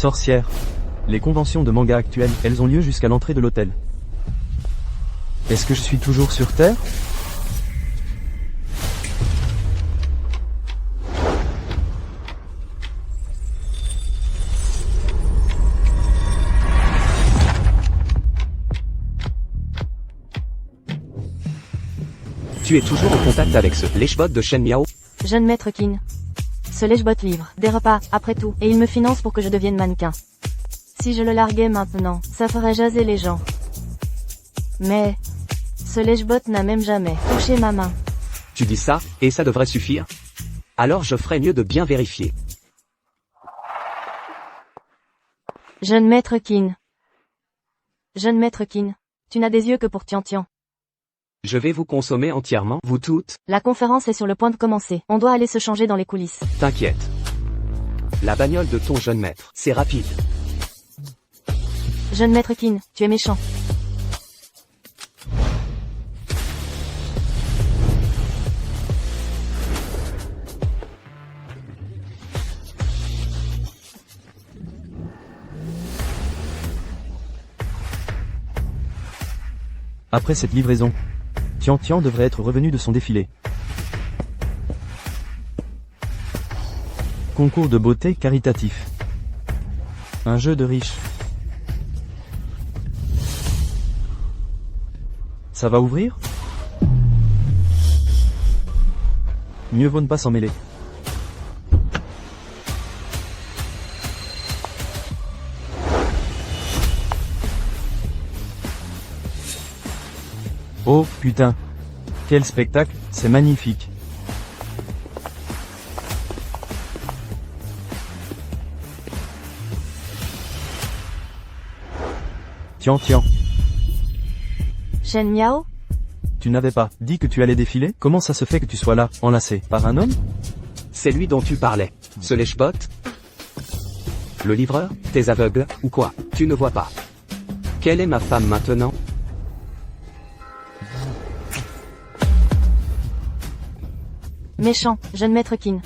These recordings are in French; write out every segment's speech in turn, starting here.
Sorcière. Les conventions de manga actuelles, elles ont lieu jusqu'à l'entrée de l'hôtel. Est-ce que je suis toujours sur Terre? Tu es toujours en contact avec ce lèche-bot de Shen Miao? Jeune maître Qin. Ce lèche-bot livre des repas, après tout, et il me finance pour que je devienne mannequin. Si je le larguais maintenant, ça ferait jaser les gens. Mais, ce lèche-bot n'a même jamais touché ma main. Tu dis ça, et ça devrait suffire? Alors je ferais mieux de bien vérifier. Jeune maître Qin. Jeune maître Qin. Tu n'as des yeux que pour Tian. Je vais vous consommer entièrement, vous toutes. La conférence est sur le point de commencer. On doit aller se changer dans les coulisses. T'inquiète. La bagnole de ton jeune maître, c'est rapide. Jeune maître Qin, tu es méchant. Après cette livraison, Tian devrait être revenu de son défilé. Concours de beauté caritatif. Un jeu de riches. Ça va ouvrir? Mieux vaut ne pas s'en mêler. Oh, putain. Quel spectacle, c'est magnifique. Tian. Shen Miao? Tu n'avais pas dit que tu allais défiler? Comment ça se fait que tu sois là, enlacé par un homme? C'est lui dont tu parlais. Ce lèche-bot? Le livreur? T'es aveugle, ou quoi? Tu ne vois pas. Quelle est ma femme maintenant? Méchant, jeune maître Qin.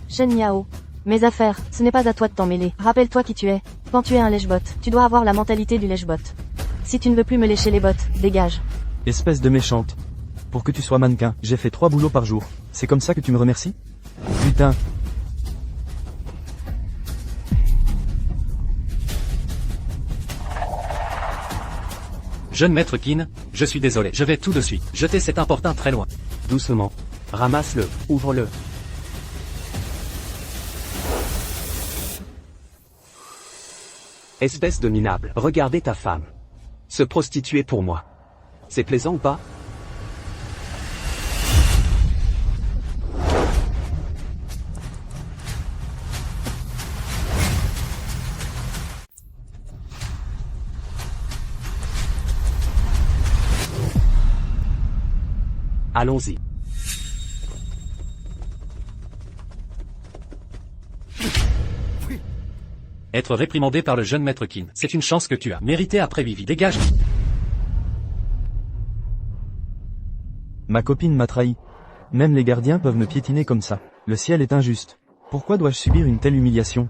Shen Miao. Mes affaires, ce n'est pas à toi de t'en mêler. Rappelle-toi qui tu es. Quand tu es un lèche-bot, tu dois avoir la mentalité du lèche-bot. Si tu ne veux plus me lécher les bottes, dégage. Espèce de méchante. Pour que tu sois mannequin, j'ai fait 3 boulots par jour. C'est comme ça que tu me remercies? Putain. Jeune maître Qin, je suis désolé, je vais tout de suite jeter cet importun très loin. Doucement. Ramasse-le, ouvre-le. Espèce de minable, regardez ta femme. Se prostituer pour moi. C'est plaisant ou pas? Allons-y. Être réprimandé par le jeune maître Qin, c'est une chance que tu as méritée après Vivi. Dégage. Ma copine m'a trahi. Même les gardiens peuvent me piétiner comme ça. Le ciel est injuste. Pourquoi dois-je subir une telle humiliation?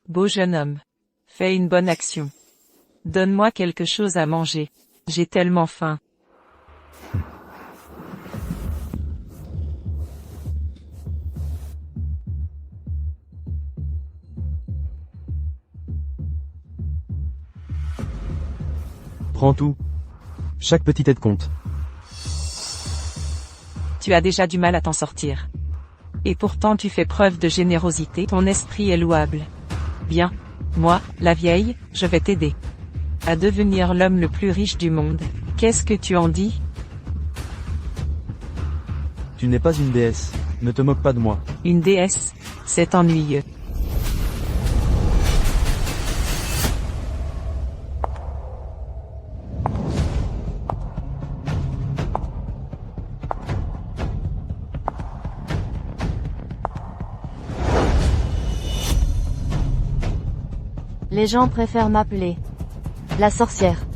Beau jeune homme. Fais une bonne action. Donne-moi quelque chose à manger. J'ai tellement faim. Prends tout. Chaque petite aide compte. Tu as déjà du mal à t'en sortir. Et pourtant tu fais preuve de générosité, ton esprit est louable. Bien. Moi, la vieille, je vais t'aider à devenir l'homme le plus riche du monde. Qu'est-ce que tu en dis? Tu n'es pas une déesse. Ne te moque pas de moi. Une déesse? C'est ennuyeux. Les gens préfèrent m'appeler la sorcière.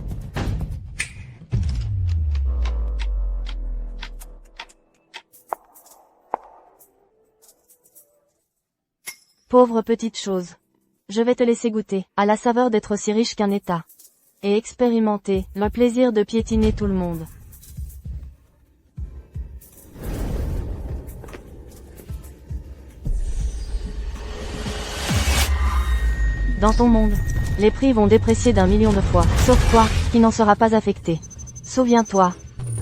Pauvre petite chose. Je vais te laisser goûter à la saveur d'être aussi riche qu'un État. Et expérimenter le plaisir de piétiner tout le monde. Dans ton monde, les prix vont déprécier d'1 million de fois, sauf toi, qui n'en sera pas affecté. Souviens-toi,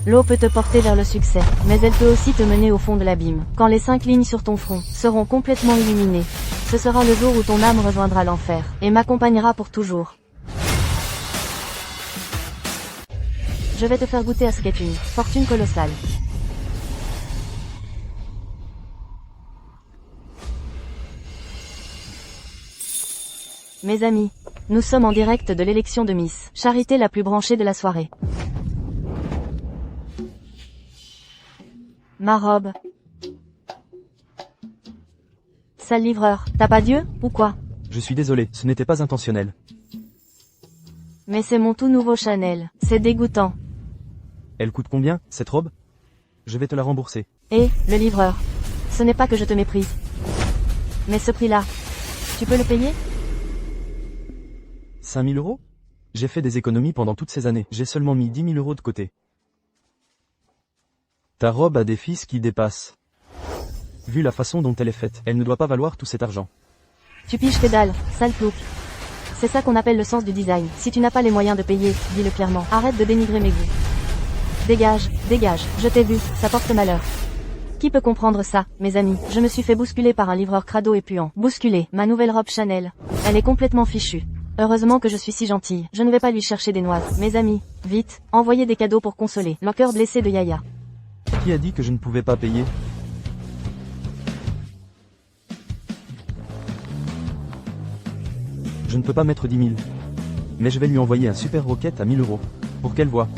l'eau peut te porter vers le succès, mais elle peut aussi te mener au fond de l'abîme. Quand les 5 lignes sur ton front seront complètement illuminées, ce sera le jour où ton âme rejoindra l'enfer, et m'accompagnera pour toujours. Je vais te faire goûter à ce qu'est une fortune colossale. Mes amis, nous sommes en direct de l'élection de Miss Charité la plus branchée de la soirée. Ma robe. Sale livreur, t'as pas Dieu, ou quoi? Je suis désolé, ce n'était pas intentionnel. Mais c'est mon tout nouveau Chanel, c'est dégoûtant. Elle coûte combien, cette robe? Je vais te la rembourser. Et, le livreur. Ce n'est pas que je te méprise. Mais ce prix-là, tu peux le payer? 5 000 euros? J'ai fait des économies pendant toutes ces années, j'ai seulement mis 10 000 euros de côté. Ta robe a des fils qui dépassent. Vu la façon dont elle est faite, elle ne doit pas valoir tout cet argent. Tu piges que dalle, sale plouc. C'est ça qu'on appelle le sens du design. Si tu n'as pas les moyens de payer, dis-le clairement. Arrête de dénigrer mes goûts. Dégage, dégage, je t'ai vu, ça porte malheur. Qui peut comprendre ça, mes amis? Je me suis fait bousculer par un livreur crado et puant. Bousculer, ma nouvelle robe Chanel. Elle est complètement fichue. Heureusement que je suis si gentille. Je ne vais pas lui chercher des noises. Mes amis, vite, envoyez des cadeaux pour consoler le cœur blessé de Yaya. Qui a dit que je ne pouvais pas payer? Je ne peux pas mettre 10 000. Mais je vais lui envoyer un super rocket à 1000 euros. Pour qu'elle voie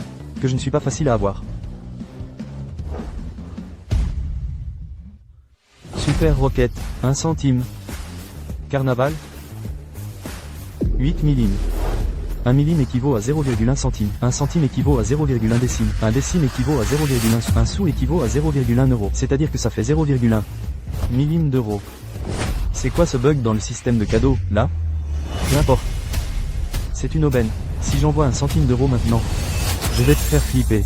que je ne suis pas facile à avoir. Super rocket, 1 centime. Carnaval. 8 millim. 1 millim équivaut à 0,1 centime. 1 centime équivaut à 0,1 décime. 1 décime équivaut à 0,1 sou. 1 sou équivaut à 0,1 euro. C'est-à-dire que ça fait 0,1 millim d'euros. C'est quoi ce bug dans le système de cadeaux, là? Peu importe. C'est une aubaine. Si j'envoie 1 centime d'euro maintenant, je vais te faire flipper.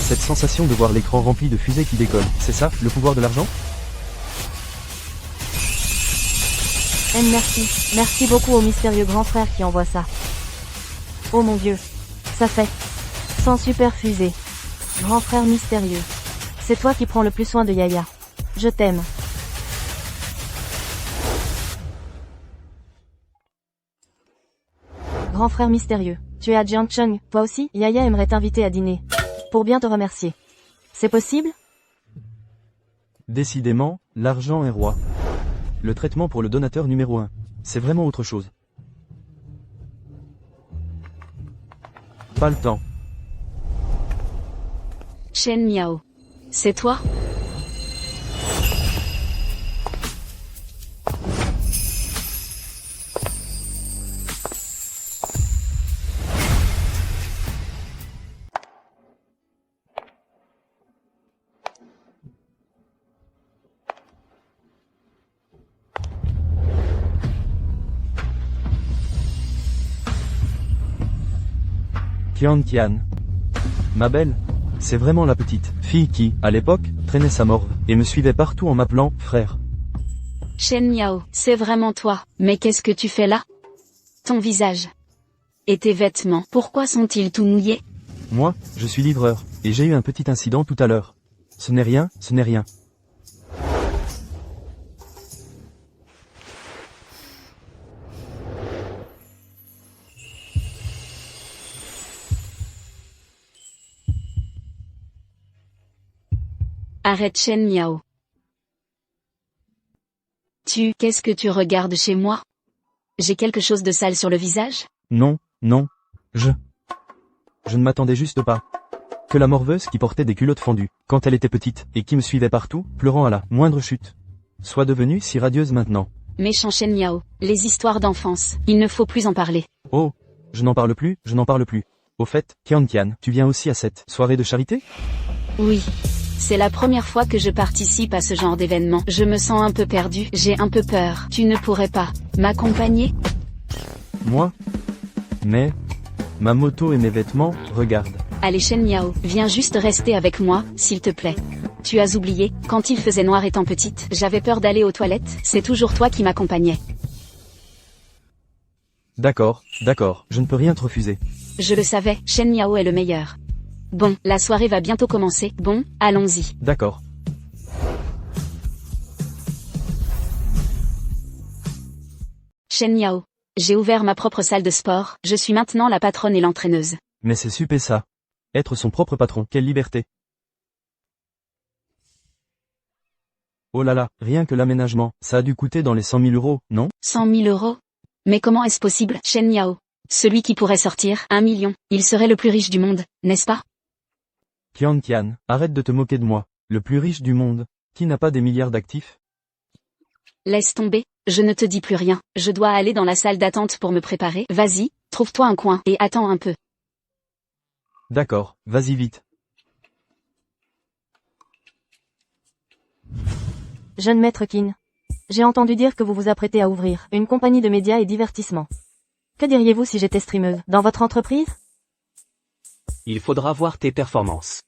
Cette sensation de voir l'écran rempli de fusées qui décollent, c'est ça, le pouvoir de l'argent? Merci. Merci beaucoup au mystérieux grand frère qui envoie ça. Oh mon Dieu. Ça fait 100 super fusées. Grand frère mystérieux. C'est toi qui prends le plus soin de Yaya. Je t'aime. Grand frère mystérieux. Tu es à Jiangcheng, toi aussi? Yaya aimerait t'inviter à dîner. Pour bien te remercier. C'est possible? Décidément, l'argent est roi. Le traitement pour le donateur numéro 1. C'est vraiment autre chose. Pas le temps. Shen Miao. C'est toi? Tian. Ma belle, c'est vraiment la petite fille qui, à l'époque, traînait sa morve, et me suivait partout en m'appelant « frère ». Shen Miao, c'est vraiment toi. Mais qu'est-ce que tu fais là? Ton visage. Et tes vêtements, pourquoi sont-ils tout mouillés? Moi, je suis livreur, et j'ai eu un petit incident tout à l'heure. Ce n'est rien, ce n'est rien. Arrête Shen Miao. Qu'est-ce que tu regardes chez moi? J'ai quelque chose de sale sur le visage? Non, je ne m'attendais juste pas. Que la morveuse qui portait des culottes fendues, quand elle était petite, et qui me suivait partout, pleurant à la moindre chute, soit devenue si radieuse maintenant. Méchant Shen Miao, les histoires d'enfance, il ne faut plus en parler. Oh, je n'en parle plus. Au fait, Tian, tu viens aussi à cette soirée de charité? Oui. C'est la première fois que je participe à ce genre d'événement. Je me sens un peu perdu, j'ai un peu peur. Tu ne pourrais pas m'accompagner? Moi? Mais... ma moto et mes vêtements, regarde. Allez Shen Miao, viens juste rester avec moi, s'il te plaît. Tu as oublié, quand il faisait noir étant petite, j'avais peur d'aller aux toilettes, c'est toujours toi qui m'accompagnais. D'accord, je ne peux rien te refuser. Je le savais, Shen Miao est le meilleur. Bon, la soirée va bientôt commencer, bon, allons-y. D'accord. Shen Miao. J'ai ouvert ma propre salle de sport, je suis maintenant la patronne et l'entraîneuse. Mais c'est super ça. Être son propre patron, quelle liberté. Oh là là, rien que l'aménagement, ça a dû coûter dans les 100 000 €, non? 100 000 €? Mais comment est-ce possible, Shen Miao? Celui qui pourrait sortir, 1 million, il serait le plus riche du monde, n'est-ce pas? Tian, arrête de te moquer de moi. Le plus riche du monde. Qui n'a pas des milliards d'actifs? Laisse tomber, je ne te dis plus rien, je dois aller dans la salle d'attente pour me préparer. Vas-y, trouve-toi un coin, et attends un peu. D'accord, vas-y vite. Jeune maître Qin. J'ai entendu dire que vous vous apprêtez à ouvrir une compagnie de médias et divertissement. Que diriez-vous si j'étais streameuse dans votre entreprise? Il faudra voir tes performances.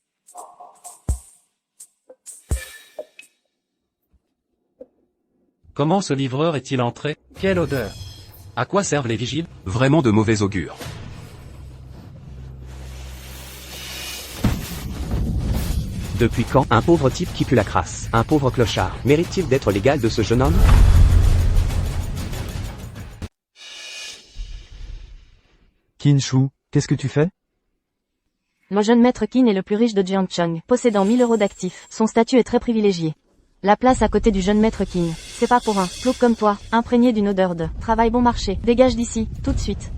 Comment ce livreur est-il entré? Quelle odeur! À quoi servent les vigiles? Vraiment de mauvais augure. Depuis quand un pauvre type qui pue la crasse, un pauvre clochard, mérite-t-il d'être l'égal de ce jeune homme? Qin Shu, qu'est-ce que tu fais? Le jeune maître Qin est le plus riche de Jiangcheng, possédant 1000 € d'actifs. Son statut est très privilégié. La place à côté du jeune maître Qin, c'est pas pour un plouc comme toi, imprégné d'une odeur de travail bon marché. Dégage d'ici, tout de suite.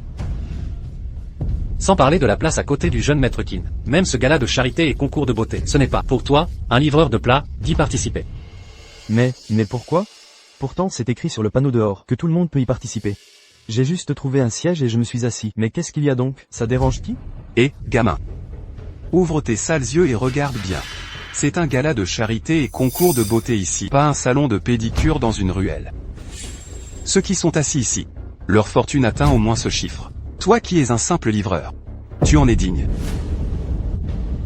Sans parler de la place à côté du jeune maître Qin. Même ce gala de charité et concours de beauté, ce n'est pas, pour toi, un livreur de plats, d'y participer. Mais pourquoi? Pourtant c'est écrit sur le panneau dehors, que tout le monde peut y participer. J'ai juste trouvé un siège et je me suis assis. Mais qu'est-ce qu'il y a donc? Ça dérange qui? Et, gamin. Ouvre tes sales yeux et regarde bien. C'est un gala de charité et concours de beauté ici, pas un salon de pédicure dans une ruelle. Ceux qui sont assis ici, leur fortune atteint au moins ce chiffre. Toi qui es un simple livreur, tu en es digne.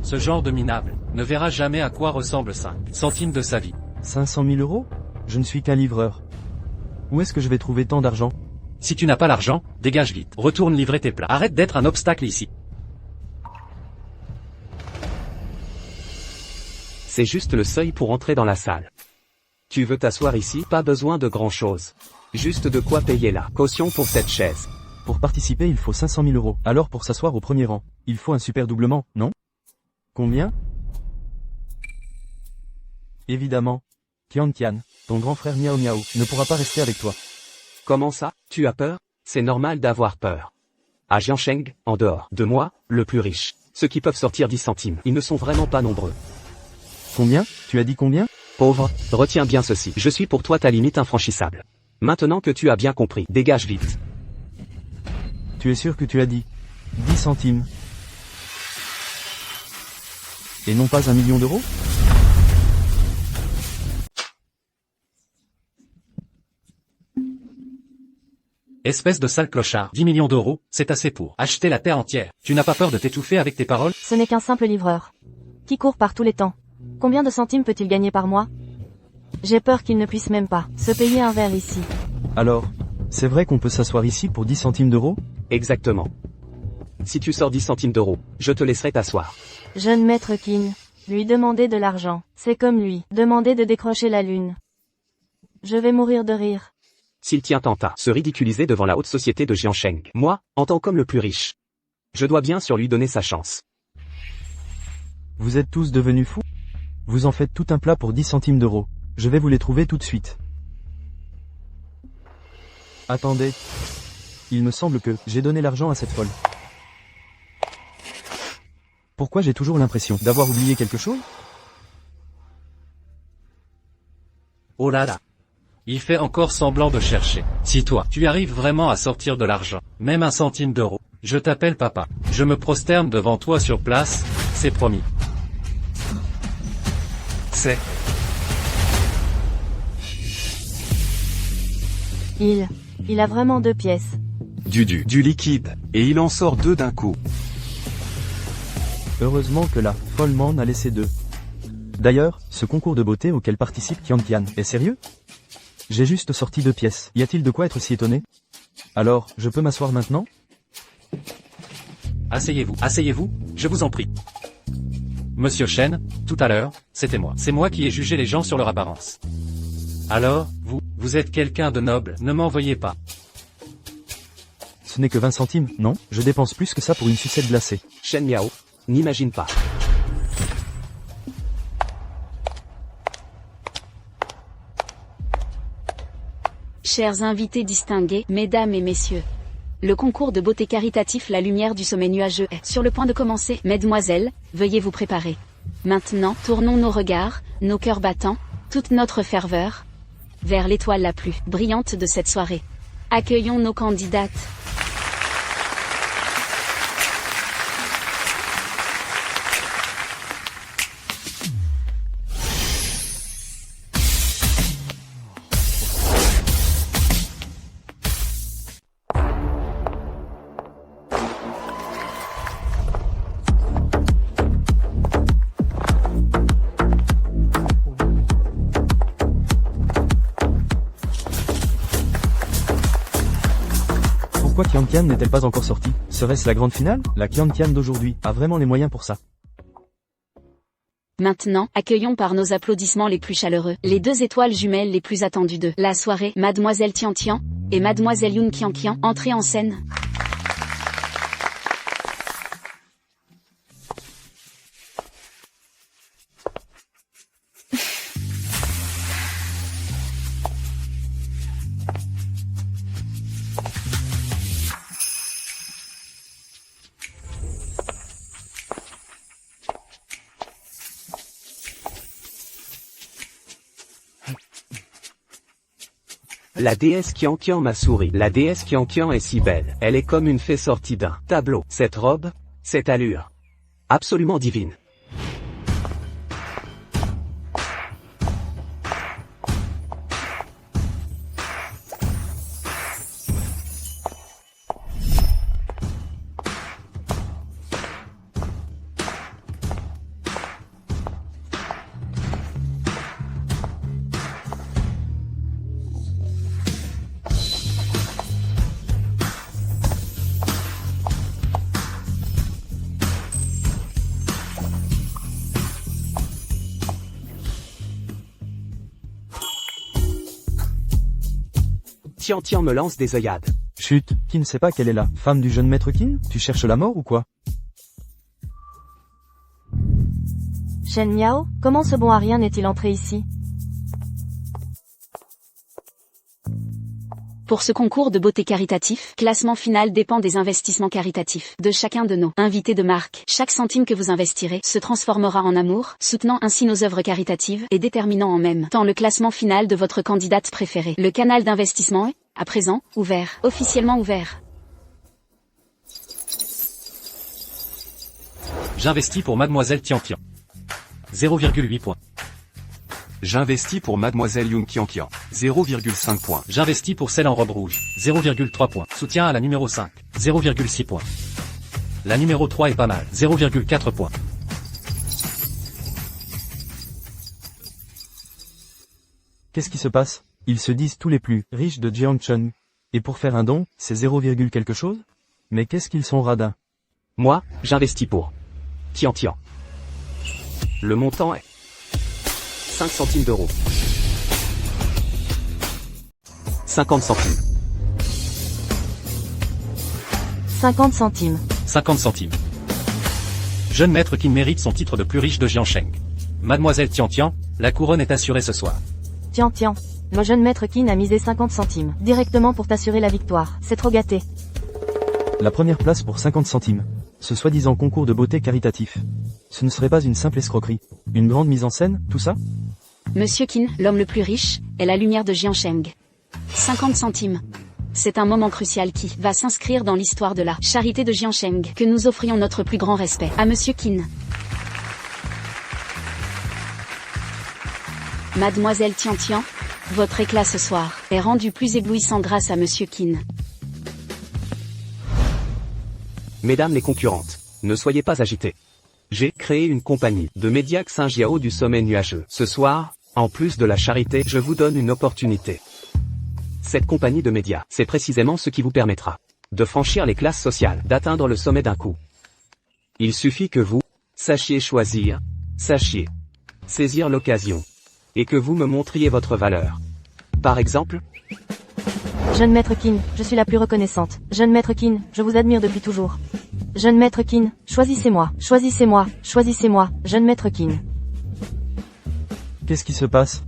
Ce genre de minable ne verra jamais à quoi ressemble 5 centimes de sa vie. 500 000 €? Je ne suis qu'un livreur. Où est-ce que je vais trouver tant d'argent? Si tu n'as pas l'argent, dégage vite. Retourne livrer tes plats. Arrête d'être un obstacle ici. C'est juste le seuil pour entrer dans la salle. Tu veux t'asseoir ici? Pas besoin de grand-chose. Juste de quoi payer la caution pour cette chaise. Pour participer il faut 500 000 €. Alors pour s'asseoir au premier rang, il faut un super doublement, non? Combien? Évidemment. Tian, ton grand frère Miao Miao, ne pourra pas rester avec toi. Comment ça? Tu as peur? C'est normal d'avoir peur. À Jiangcheng, en dehors de moi, le plus riche, ceux qui peuvent sortir 10 centimes, ils ne sont vraiment pas nombreux. Combien? Tu as dit combien? Pauvre, retiens bien ceci, je suis pour toi ta limite infranchissable. Maintenant que tu as bien compris, dégage vite. Tu es sûr que tu as dit 10 centimes? Et non pas 1 million d'euros? Espèce de sale clochard. 10 millions d'euros, c'est assez pour acheter la terre entière. Tu n'as pas peur de t'étouffer avec tes paroles? Ce n'est qu'un simple livreur. Qui court par tous les temps. Combien de centimes peut-il gagner par mois? J'ai peur qu'il ne puisse même pas se payer un verre ici. Alors, c'est vrai qu'on peut s'asseoir ici pour 10 centimes d'euros? Exactement. Si tu sors 10 centimes d'euros, je te laisserai t'asseoir. Jeune maître Qin, lui demander de l'argent, c'est comme lui demander de décrocher la lune. Je vais mourir de rire. S'il tient tant à se ridiculiser devant la haute société de Jiangcheng, moi, en tant qu'homme le plus riche, je dois bien sûr lui donner sa chance. Vous êtes tous devenus fous? Vous en faites tout un plat pour 10 centimes d'euros. Je vais vous les trouver tout de suite. Attendez. Il me semble que j'ai donné l'argent à cette folle. Pourquoi j'ai toujours l'impression d'avoir oublié quelque chose? Oh là là. Il fait encore semblant de chercher. Si toi, tu arrives vraiment à sortir de l'argent, même 1 centime d'euro, je t'appelle papa. Je me prosterne devant toi sur place, c'est promis. C'est... Il a vraiment 2 pièces. Du liquide. Et il en sort 2 d'un coup. Heureusement que la folle m'en a laissé 2. D'ailleurs, ce concours de beauté auquel participe Tian est sérieux? J'ai juste sorti 2 pièces. Y a-t-il de quoi être si étonné? Alors, je peux m'asseoir maintenant? Asseyez-vous, je vous en prie. Monsieur Chen, tout à l'heure, c'était moi. C'est moi qui ai jugé les gens sur leur apparence. Alors, vous êtes quelqu'un de noble, ne m'en veuillez pas. Ce n'est que 20 centimes, non? Je dépense plus que ça pour une sucette glacée. Shen Miao, n'imagine pas. Chers invités distingués, mesdames et messieurs. Le concours de beauté caritatif La Lumière du Sommet Nuageux est sur le point de commencer. Mesdemoiselles, veuillez vous préparer. Maintenant, tournons nos regards, nos cœurs battants, toute notre ferveur, vers l'étoile la plus brillante de cette soirée. Accueillons nos candidates. Pourquoi Tian n'est-elle pas encore sortie? Serait-ce la grande finale? La Tian d'aujourd'hui a vraiment les moyens pour ça. Maintenant, accueillons par nos applaudissements les plus chaleureux, les 2 étoiles jumelles les plus attendues de la soirée, Mademoiselle Tian et Mademoiselle Yun Qian, entrez en scène. La déesse Qian m'a souri. La déesse Qian est si belle. Elle est comme une fée sortie d'un tableau. Cette robe, cette allure. Absolument divine. Tian me lance des œillades. Chut, qui ne sait pas qu'elle est la femme du jeune maître Qin? Tu cherches la mort ou quoi? Shen Miao, comment ce bon Arien est-il entré ici? Pour ce concours de beauté caritatif, classement final dépend des investissements caritatifs de chacun de nos invités de marque. Chaque centime que vous investirez se transformera en amour, soutenant ainsi nos œuvres caritatives et déterminant en même temps le classement final de votre candidate préférée. Le canal d'investissement est, à présent, ouvert, officiellement ouvert. J'investis pour Mademoiselle Tian. 0,8 points. J'investis pour Mademoiselle Yun Qian, 0,5 points. J'investis pour celle en robe rouge, 0,3 points. Soutien à la numéro 5, 0,6 points. La numéro 3 est pas mal, 0,4 points. Qu'est-ce qui se passe? Ils se disent tous les plus riches de Jiangcheng. Et pour faire un don, c'est 0, quelque chose? Mais qu'est-ce qu'ils sont radins? Moi, j'investis pour Tian. Le montant est 5 centimes d'euros. 50 centimes. 50 centimes. 50 centimes. Jeune maître qui mérite son titre de plus riche de Jiangsheng. Mademoiselle Tian, la couronne est assurée ce soir. Tian, le jeune maître Qin a misé 50 centimes, directement pour t'assurer la victoire. C'est trop gâté. La première place pour 50 centimes. Ce soi-disant concours de beauté caritatif. Ce ne serait pas une simple escroquerie. Une grande mise en scène, tout ça? Monsieur Qin, l'homme le plus riche, est la lumière de Jiangsheng. 50 centimes. C'est un moment crucial qui va s'inscrire dans l'histoire de la charité de Jiangsheng. Que nous offrions notre plus grand respect à Monsieur Qin. Mademoiselle Tian Tian, votre éclat ce soir est rendu plus éblouissant grâce à Monsieur Qin. Mesdames les concurrentes, ne soyez pas agitées. J'ai créé une compagnie de médias Xinjiao du sommet nuageux. Ce soir, en plus de la charité, je vous donne une opportunité. Cette compagnie de médias, c'est précisément ce qui vous permettra de franchir les classes sociales, d'atteindre le sommet d'un coup. Il suffit que vous sachiez choisir, sachiez saisir l'occasion, et que vous me montriez votre valeur. Par exemple, Jeune maître Qin, je suis la plus reconnaissante. Jeune maître Qin, je vous admire depuis toujours. Jeune maître Qin, choisissez-moi, choisissez-moi, choisissez-moi, jeune maître Qin. Qu'est-ce qui se passe?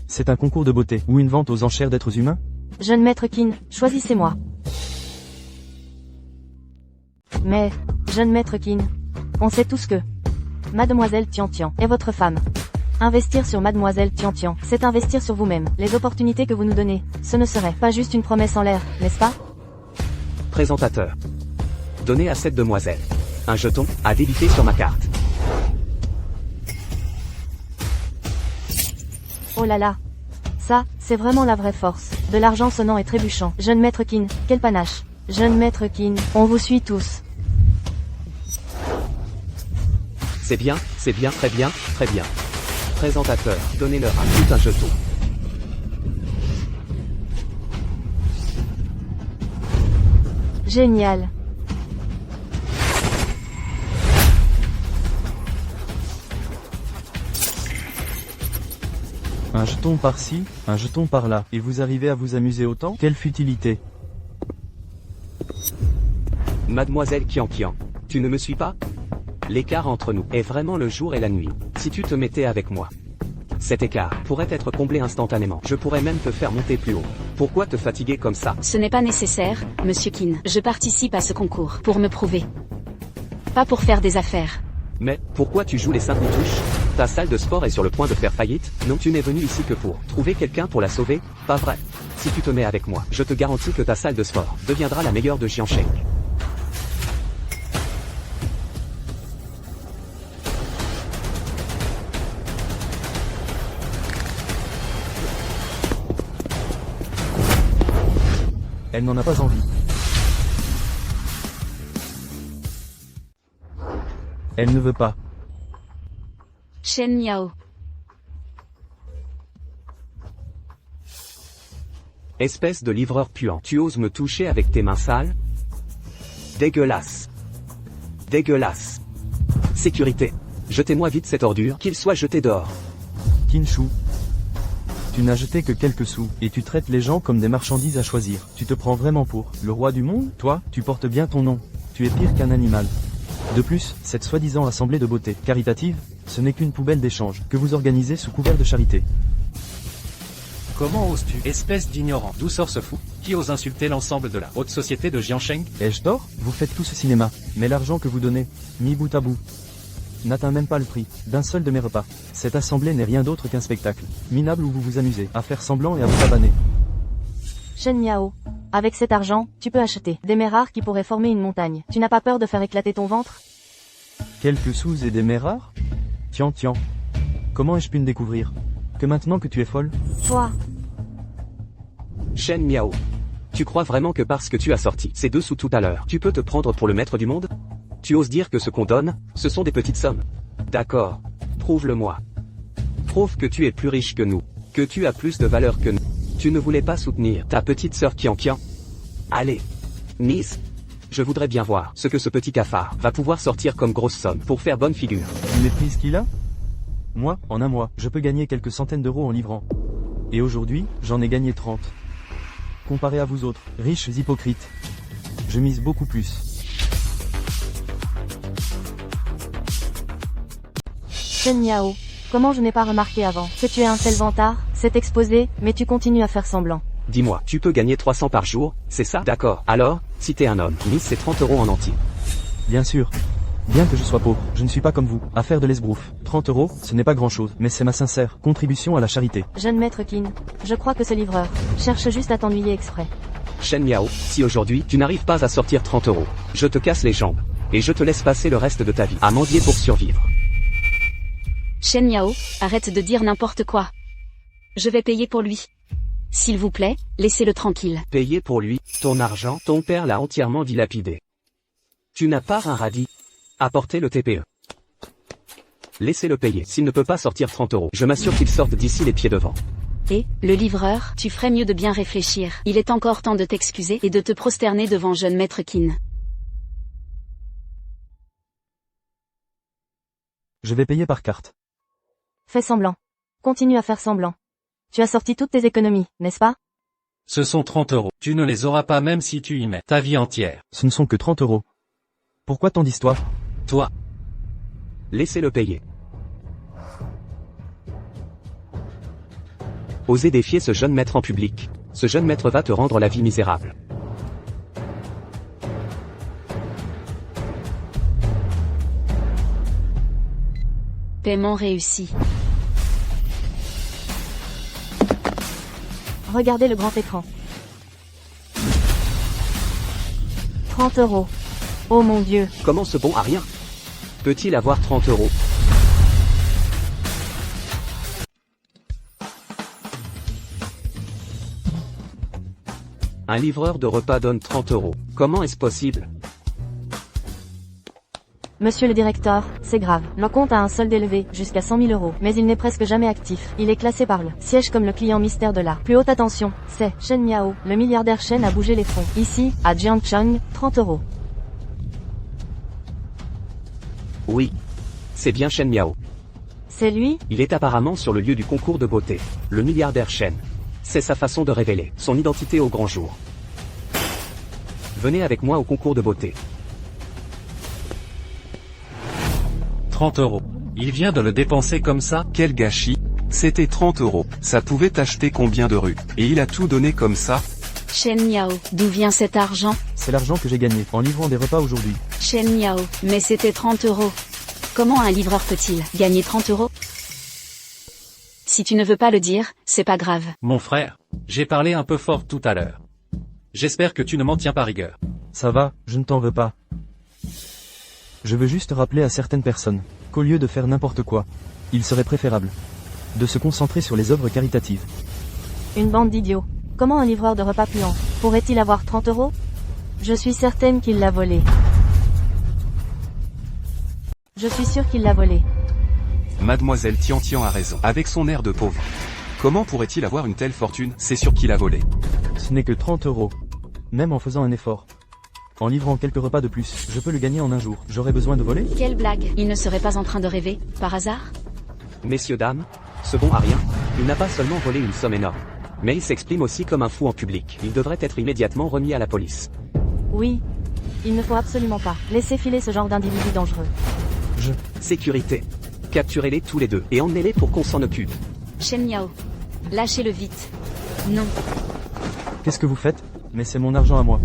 C'est un concours de beauté, ou une vente aux enchères d'êtres humains? Jeune maître Qin, choisissez-moi. Mais, jeune maître Qin, on sait tous que Mademoiselle Tian Tian est votre femme. Investir sur Mademoiselle Tian Tian, c'est investir sur vous-même. Les opportunités que vous nous donnez, ce ne serait pas juste une promesse en l'air, n'est-ce pas? présentateur. Donnez à cette demoiselle un jeton à débiter sur ma carte. Oh là là. Ça, c'est vraiment la vraie force. De l'argent sonnant et trébuchant. Jeune maître Qin, quel panache. Jeune maître Qin, on vous suit tous. C'est bien, très bien, très bien. Présentateur, donnez-leur à tout un jeton. Génial. Un jeton par-ci, un jeton par-là, et vous arrivez à vous amuser autant? Quelle futilité! Mademoiselle Qian Qian, tu ne me suis pas? L'écart entre nous est vraiment le jour et la nuit. Si tu te mettais avec moi, cet écart pourrait être comblé instantanément. Je pourrais même te faire monter plus haut. Pourquoi te fatiguer comme ça? Ce n'est pas nécessaire, Monsieur Qin. Je participe à ce concours pour me prouver. Pas pour faire des affaires. Mais, pourquoi tu joues les simples touches? Ta salle de sport est sur le point de faire faillite? Non, tu n'es venu ici que pour trouver quelqu'un pour la sauver? Pas vrai. Si tu te mets avec moi, je te garantis que ta salle de sport deviendra la meilleure de Jiangsheng. Elle n'en a pas envie. Elle ne veut pas. Shen Miao. Espèce de livreur puant. Tu oses me toucher avec tes mains sales? Dégueulasse. Dégueulasse. Sécurité. Jetez-moi vite cette ordure, qu'il soit jeté dehors. Kinshu. Tu n'as jeté que quelques sous, et tu traites les gens comme des marchandises à choisir. Tu te prends vraiment pour le roi du monde? Toi, tu portes bien ton nom. Tu es pire qu'un animal. De plus, cette soi-disant assemblée de beauté caritative, ce n'est qu'une poubelle d'échange, que vous organisez sous couvert de charité. Comment oses-tu, espèce d'ignorant? D'où sort ce fou, qui ose insulter l'ensemble de la haute société de Jiangsheng? Ai-je tort? Vous faites tout ce cinéma, mais l'argent que vous donnez, mis bout à bout, n'atteint même pas le prix d'un seul de mes repas. Cette assemblée n'est rien d'autre qu'un spectacle minable où vous vous amusez à faire semblant et à vous pavaner. Shen Miao. Avec cet argent, tu peux acheter des mets rares qui pourraient former une montagne. Tu n'as pas peur de faire éclater ton ventre? Quelques sous et des mets rares? Tian Tian. Comment ai-je pu ne découvrir que maintenant que tu es folle? Toi. Shen Miao. Tu crois vraiment que parce que tu as sorti ces 2 sous tout à l'heure, tu peux te prendre pour le maître du monde? Tu oses dire que ce qu'on donne, ce sont des petites sommes? D'accord. Prouve-le-moi. Prouve que tu es plus riche que nous, que tu as plus de valeur que nous. Tu ne voulais pas soutenir ta petite sœur Qian Qian? Allez. Miss. Je voudrais bien voir ce que ce petit cafard va pouvoir sortir comme grosse somme pour faire bonne figure. Tu méprises qu'il a? Moi, en un mois, je peux gagner quelques centaines d'euros en livrant. Et aujourd'hui, j'en ai gagné 30. Comparé à vous autres, riches hypocrites, je mise beaucoup plus. Shen Miao. Comment je n'ai pas remarqué avant que tu es un tel vantard? C'est exposé, mais tu continues à faire semblant. Dis-moi, tu peux gagner 300 par jour, c'est ça? D'accord. Alors, si t'es un homme, Miss c'est 30 euros en entier. Bien sûr. Bien que je sois pauvre, je ne suis pas comme vous, à faire de l'esbrouf. 30 euros, ce n'est pas grand-chose, mais c'est ma sincère contribution à la charité. Jeune maître Qin, je crois que ce livreur cherche juste à t'ennuyer exprès. Shen Miao, si aujourd'hui, tu n'arrives pas à sortir 30 euros, je te casse les jambes. Et je te laisse passer le reste de ta vie à mendier pour survivre. Shen Miao, arrête de dire n'importe quoi. Je vais payer pour lui. S'il vous plaît, laissez-le tranquille. Payer pour lui, ton argent, ton père l'a entièrement dilapidé. Tu n'as pas un radis. Apportez le TPE. Laissez-le payer. S'il ne peut pas sortir 30 €, je m'assure qu'il sorte d'ici les pieds devant. Et, le livreur, tu ferais mieux de bien réfléchir. Il est encore temps de t'excuser et de te prosterner devant jeune maître Kin. Je vais payer par carte. Fais semblant. Continue à faire semblant. Tu as sorti toutes tes économies, n'est-ce pas? Ce sont 30 €. Tu ne les auras pas même si tu y mets ta vie entière. Ce ne sont que 30 €. Pourquoi tant d'histoires? Toi, Laissez-le payer. Osez défier ce jeune maître en public. Ce jeune maître va te rendre la vie misérable. Paiement réussi. Regardez le grand écran. 30 €. Oh mon Dieu. Comment ce bon à rien? Peut-il avoir 30 €? Un livreur de repas donne 30 €. Comment est-ce possible? Monsieur le directeur, c'est grave. Le compte a un solde élevé, jusqu'à 100 000 €, mais il n'est presque jamais actif. Il est classé par le siège comme le client mystère de la plus haute attention. C'est Shen Miao, le milliardaire Shen a bougé les fonds. Ici, à Jiangcheng, 30 €. Oui. C'est bien Shen Miao. C'est lui? Il est apparemment sur le lieu du concours de beauté. Le milliardaire Shen. C'est sa façon de révéler son identité au grand jour. Venez avec moi au concours de beauté. 30 €. Il vient de le dépenser comme ça? Quel gâchis. C'était 30 €. Ça pouvait acheter combien de rues? Et il a tout donné comme ça? Shen Miao, d'où vient cet argent? C'est l'argent que j'ai gagné en livrant des repas aujourd'hui. Shen Miao, mais c'était 30 €. Comment un livreur peut-il gagner 30 €? Si tu ne veux pas le dire, c'est pas grave. Mon frère, j'ai parlé un peu fort tout à l'heure. J'espère que tu ne m'en tiens pas rigueur. Ça va, je ne t'en veux pas. Je veux juste rappeler à certaines personnes qu'au lieu de faire n'importe quoi, il serait préférable de se concentrer sur les œuvres caritatives. Une bande d'idiots. Comment un livreur de repas puant pourrait-il avoir 30 €? Je suis certaine qu'il l'a volé. Je suis sûre qu'il l'a volé. Mademoiselle Tian a raison. Avec son air de pauvre. Comment pourrait-il avoir une telle fortune? C'est sûr qu'il a volé. Ce n'est que 30 €. Même en faisant un effort. En livrant quelques repas de plus, je peux le gagner en un jour. J'aurais besoin de voler? Quelle blague. Il ne serait pas en train de rêver, par hasard? Messieurs, dames, ce bon à rien, il n'a pas seulement volé une somme énorme, mais il s'exprime aussi comme un fou en public. Il devrait être immédiatement remis à la police. Oui. Il ne faut absolument pas laisser filer ce genre d'individu dangereux. Sécurité. Capturez-les tous les deux et emmenez-les pour qu'on s'en occupe. Shen Miao. Lâchez-le vite. Non. Qu'est-ce que vous faites? Mais c'est mon argent à moi.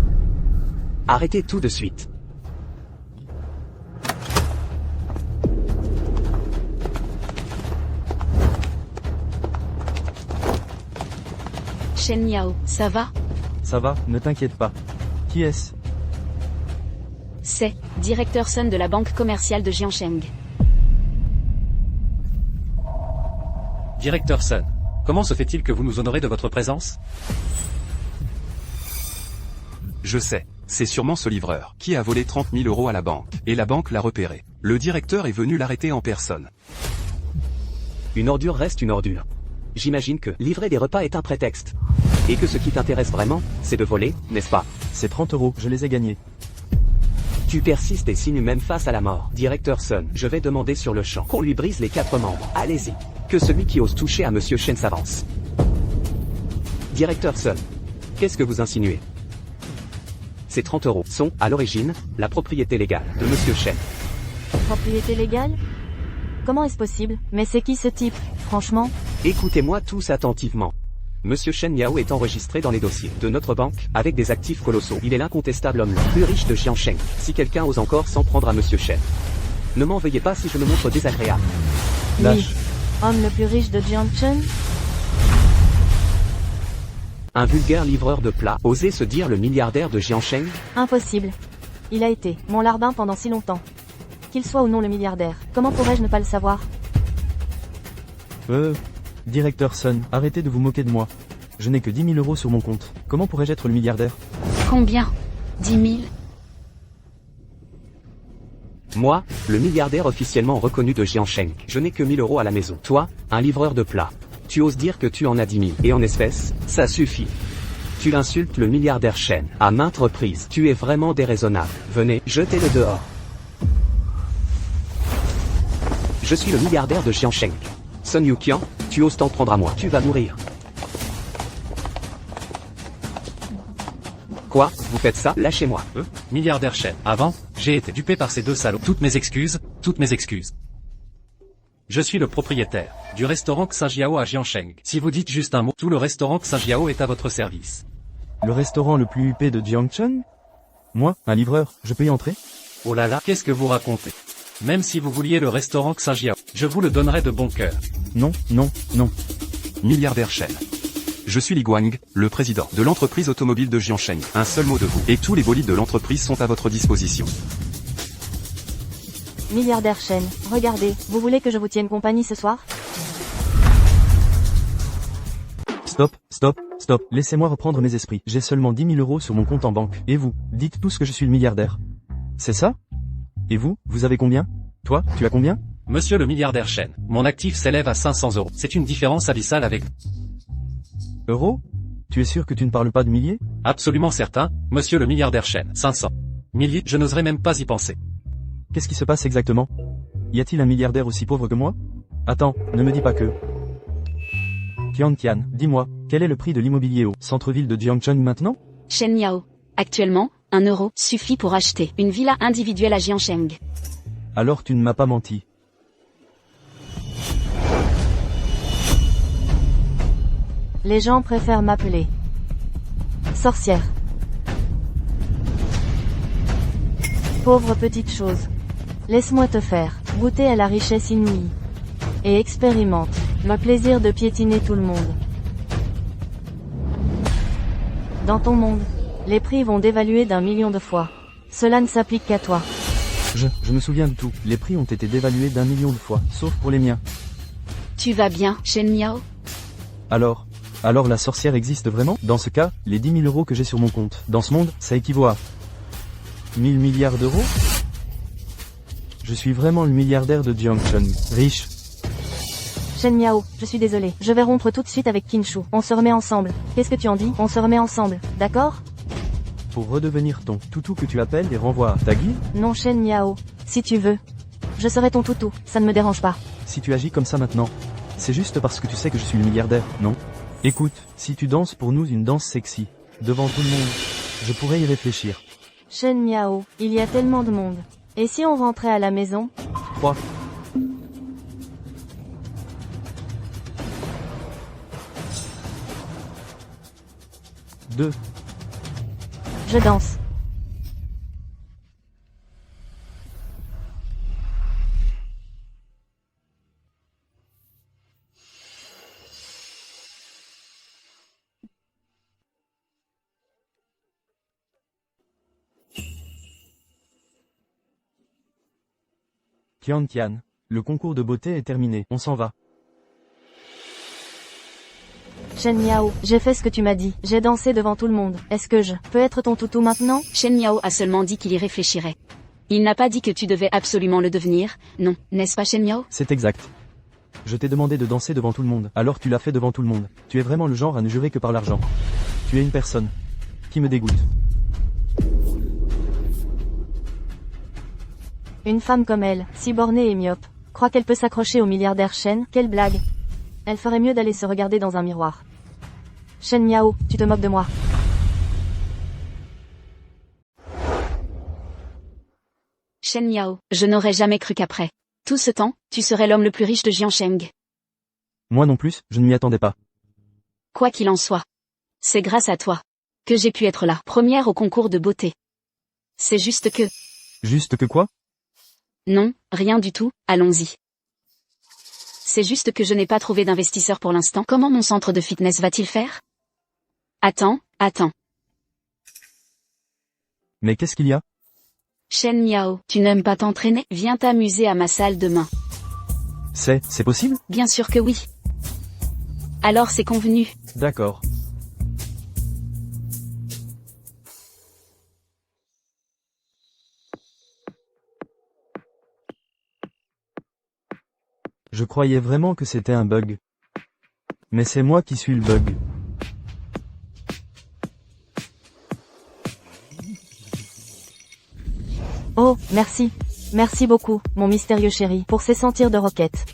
Arrêtez tout de suite. Shen Miao, ça va? Ça va, ne t'inquiète pas. Qui est-ce? C'est directeur Sun de la banque commerciale de Jiangcheng. Directeur Sun, comment se fait-il que vous nous honorez de votre présence? Je sais. C'est sûrement ce livreur qui a volé 30 000 € à la banque. Et la banque l'a repéré. Le directeur est venu l'arrêter en personne. Une ordure reste une ordure. J'imagine que livrer des repas est un prétexte. Et que ce qui t'intéresse vraiment, c'est de voler, n'est-ce pas? C'est 30 €, je les ai gagnés. Tu persistes et signes même face à la mort. Directeur Sun, je vais demander sur le champ qu'on lui brise les 4 membres. Allez-y. Que celui qui ose toucher à Monsieur Shen s'avance. Directeur Sun, qu'est-ce que vous insinuez? Ces 30 € sont, à l'origine, la propriété légale de Monsieur Shen. Propriété légale? Comment est-ce possible? Mais c'est qui ce type, franchement? Écoutez-moi tous attentivement. Monsieur Shen Miao est enregistré dans les dossiers de notre banque, avec des actifs colossaux. Il est l'incontestable homme le plus riche de Jiangcheng. Si quelqu'un ose encore s'en prendre à Monsieur Shen, ne m'en veuillez pas si je me montre désagréable. Lâche. Homme le plus riche de Jiangcheng? Un vulgaire livreur de plats, osait se dire le milliardaire de Jiangcheng? Impossible. Il a été mon larbin pendant si longtemps. Qu'il soit ou non le milliardaire, comment pourrais-je ne pas le savoir? Directeur Sun, arrêtez de vous moquer de moi. Je n'ai que 10 000 euros sur mon compte. Comment pourrais-je être le milliardaire? Combien? 10 000? Moi, le milliardaire officiellement reconnu de Jiansheng. Je n'ai que 1000 euros à la maison. Toi, un livreur de plats. Tu oses dire que tu en as 10 000. Et en espèces, ça suffit. Tu insultes le milliardaire Shen. À maintes reprises. Tu es vraiment déraisonnable. Venez, jetez-le dehors. Je suis le milliardaire de Jiansheng. Sun Yuqian, tu oses t'en prendre à moi. Tu vas mourir. Quoi? Vous faites ça? Lâchez-moi. Milliardaire Shen. Avant, j'ai été dupé par ces deux salauds. Toutes mes excuses, toutes mes excuses. Je suis le propriétaire du restaurant Xinjiao à Jiansheng. Si vous dites juste un mot, tout le restaurant Xinjiao est à votre service. Le restaurant le plus huppé de Jiangcheng? Moi, un livreur, je peux y entrer? Oh là là, qu'est-ce que vous racontez? Même si vous vouliez le restaurant Xinjiao, je vous le donnerais de bon cœur. Non, non, non. Milliardaire Shen. Je suis Li Guang, le président de l'entreprise automobile de Jiansheng. Un seul mot de vous, et tous les bolides de l'entreprise sont à votre disposition. Milliardaire Shen, regardez, vous voulez que je vous tienne compagnie ce soir? Stop, stop, stop. Laissez-moi reprendre mes esprits. J'ai seulement 10 000 euros sur mon compte en banque. Et vous, dites tous que je suis le milliardaire. C'est ça? Et vous, vous avez combien? Toi, tu as combien? Monsieur le milliardaire Shen, mon actif s'élève à 500 euros. C'est une différence abyssale avec... Euros? Tu es sûr que tu ne parles pas de milliers? Absolument certain, monsieur le milliardaire Shen. 500. Milliers, je n'oserais même pas y penser. Qu'est-ce qui se passe exactement? Y a-t-il un milliardaire aussi pauvre que moi? Attends, ne me dis pas que... Tian, dis-moi, quel est le prix de l'immobilier au centre-ville de Jiangcheng maintenant? Shen Yao. Actuellement, 1 euro suffit pour acheter une villa individuelle à Jiansheng. Alors tu ne m'as pas menti. Les gens préfèrent m'appeler sorcière. Pauvre petite chose. Laisse-moi te faire goûter à la richesse inouïe. Et expérimente le plaisir de piétiner tout le monde. Dans ton monde, les prix vont dévaluer d'1 million de fois. Cela ne s'applique qu'à toi. Je me souviens de tout. Les prix ont été dévalués d'1 million de fois, sauf pour les miens. Tu vas bien, Shen Yao? Alors la sorcière existe vraiment? Dans ce cas, les 10 000 euros que j'ai sur mon compte, dans ce monde, ça équivaut à 1000 milliards d'euros? Je suis vraiment le milliardaire de Jiangcheng. Riche. Shen Miao, je suis désolé. Je vais rompre tout de suite avec Qinshu. On se remet ensemble. Qu'est-ce que tu en dis? On se remet ensemble, d'accord? Pour redevenir ton toutou que tu appelles et renvoies à ta guille? Non Shen Miao. Si tu veux. Je serai ton toutou, ça ne me dérange pas. Si tu agis comme ça maintenant, c'est juste parce que tu sais que je suis le milliardaire, non? Écoute, si tu danses pour nous une danse sexy, devant tout le monde, je pourrais y réfléchir. Shen Miao, il y a tellement de monde. Et si on rentrait à la maison? 3. Deux. Je danse. Tian, le concours de beauté est terminé, on s'en va. Shen Miao, j'ai fait ce que tu m'as dit. J'ai dansé devant tout le monde. Est-ce que je peux être ton toutou maintenant? Shen Miao a seulement dit qu'il y réfléchirait. Il n'a pas dit que tu devais absolument le devenir, non, n'est-ce pas Shen Miao? C'est exact. Je t'ai demandé de danser devant tout le monde, alors tu l'as fait devant tout le monde. Tu es vraiment le genre à ne jurer que par l'argent. Tu es une personne qui me dégoûte. Une femme comme elle, si bornée et myope, croit qu'elle peut s'accrocher au milliardaire Shen? Quelle blague! Elle ferait mieux d'aller se regarder dans un miroir. Shen Miao, tu te moques de moi. Shen Miao, je n'aurais jamais cru qu'après tout ce temps, tu serais l'homme le plus riche de Jiansheng. Moi non plus, je ne m'y attendais pas. Quoi qu'il en soit, c'est grâce à toi que j'ai pu être là, première au concours de beauté. C'est juste que... Juste que quoi? Non, rien du tout, allons-y. C'est juste que je n'ai pas trouvé d'investisseur pour l'instant. Comment mon centre de fitness va-t-il faire? Attends. Mais qu'est-ce qu'il y a? Shen Miao, tu n'aimes pas t'entraîner? Viens t'amuser à ma salle demain. C'est possible? Bien sûr que oui. Alors c'est convenu. D'accord. Je croyais vraiment que c'était un bug. Mais c'est moi qui suis le bug. Oh, merci. Merci beaucoup, mon mystérieux chéri, pour ces sentiers de roquettes.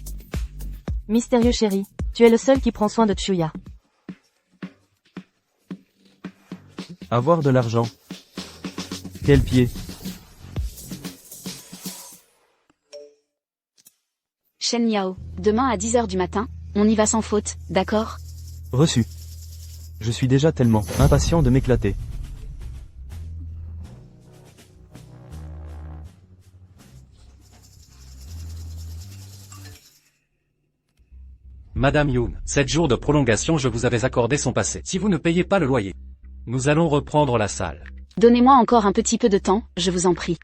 Mystérieux chéri, tu es le seul qui prend soin de Chuya. Avoir de l'argent. Quel pied. Shen Yao, demain à 10h du matin, on y va sans faute, d'accord? Reçu. Je suis déjà tellement impatient de m'éclater. Madame Yoon, 7 jours de prolongation je vous avais accordé sont passés. Si vous ne payez pas le loyer, nous allons reprendre la salle. Donnez-moi encore un petit peu de temps, je vous en prie.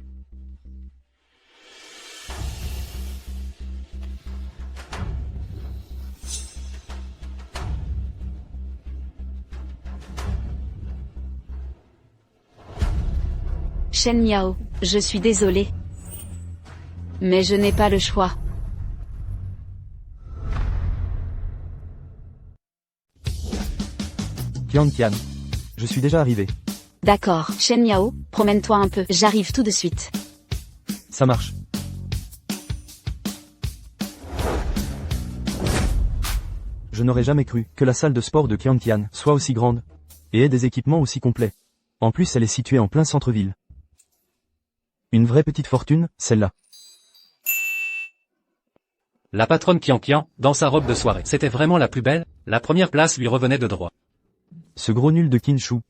Shen Yao, je suis désolé. Mais je n'ai pas le choix. Tian, je suis déjà arrivé. D'accord, Shen Yao, promène-toi un peu, j'arrive tout de suite. Ça marche. Je n'aurais jamais cru que la salle de sport de Tian soit aussi grande et ait des équipements aussi complets. En plus, elle est située en plein centre-ville. Une vraie petite fortune, celle-là. La patronne Kian, dans sa robe de soirée, c'était vraiment la plus belle, la première place lui revenait de droit. Ce gros nul de Kinshu.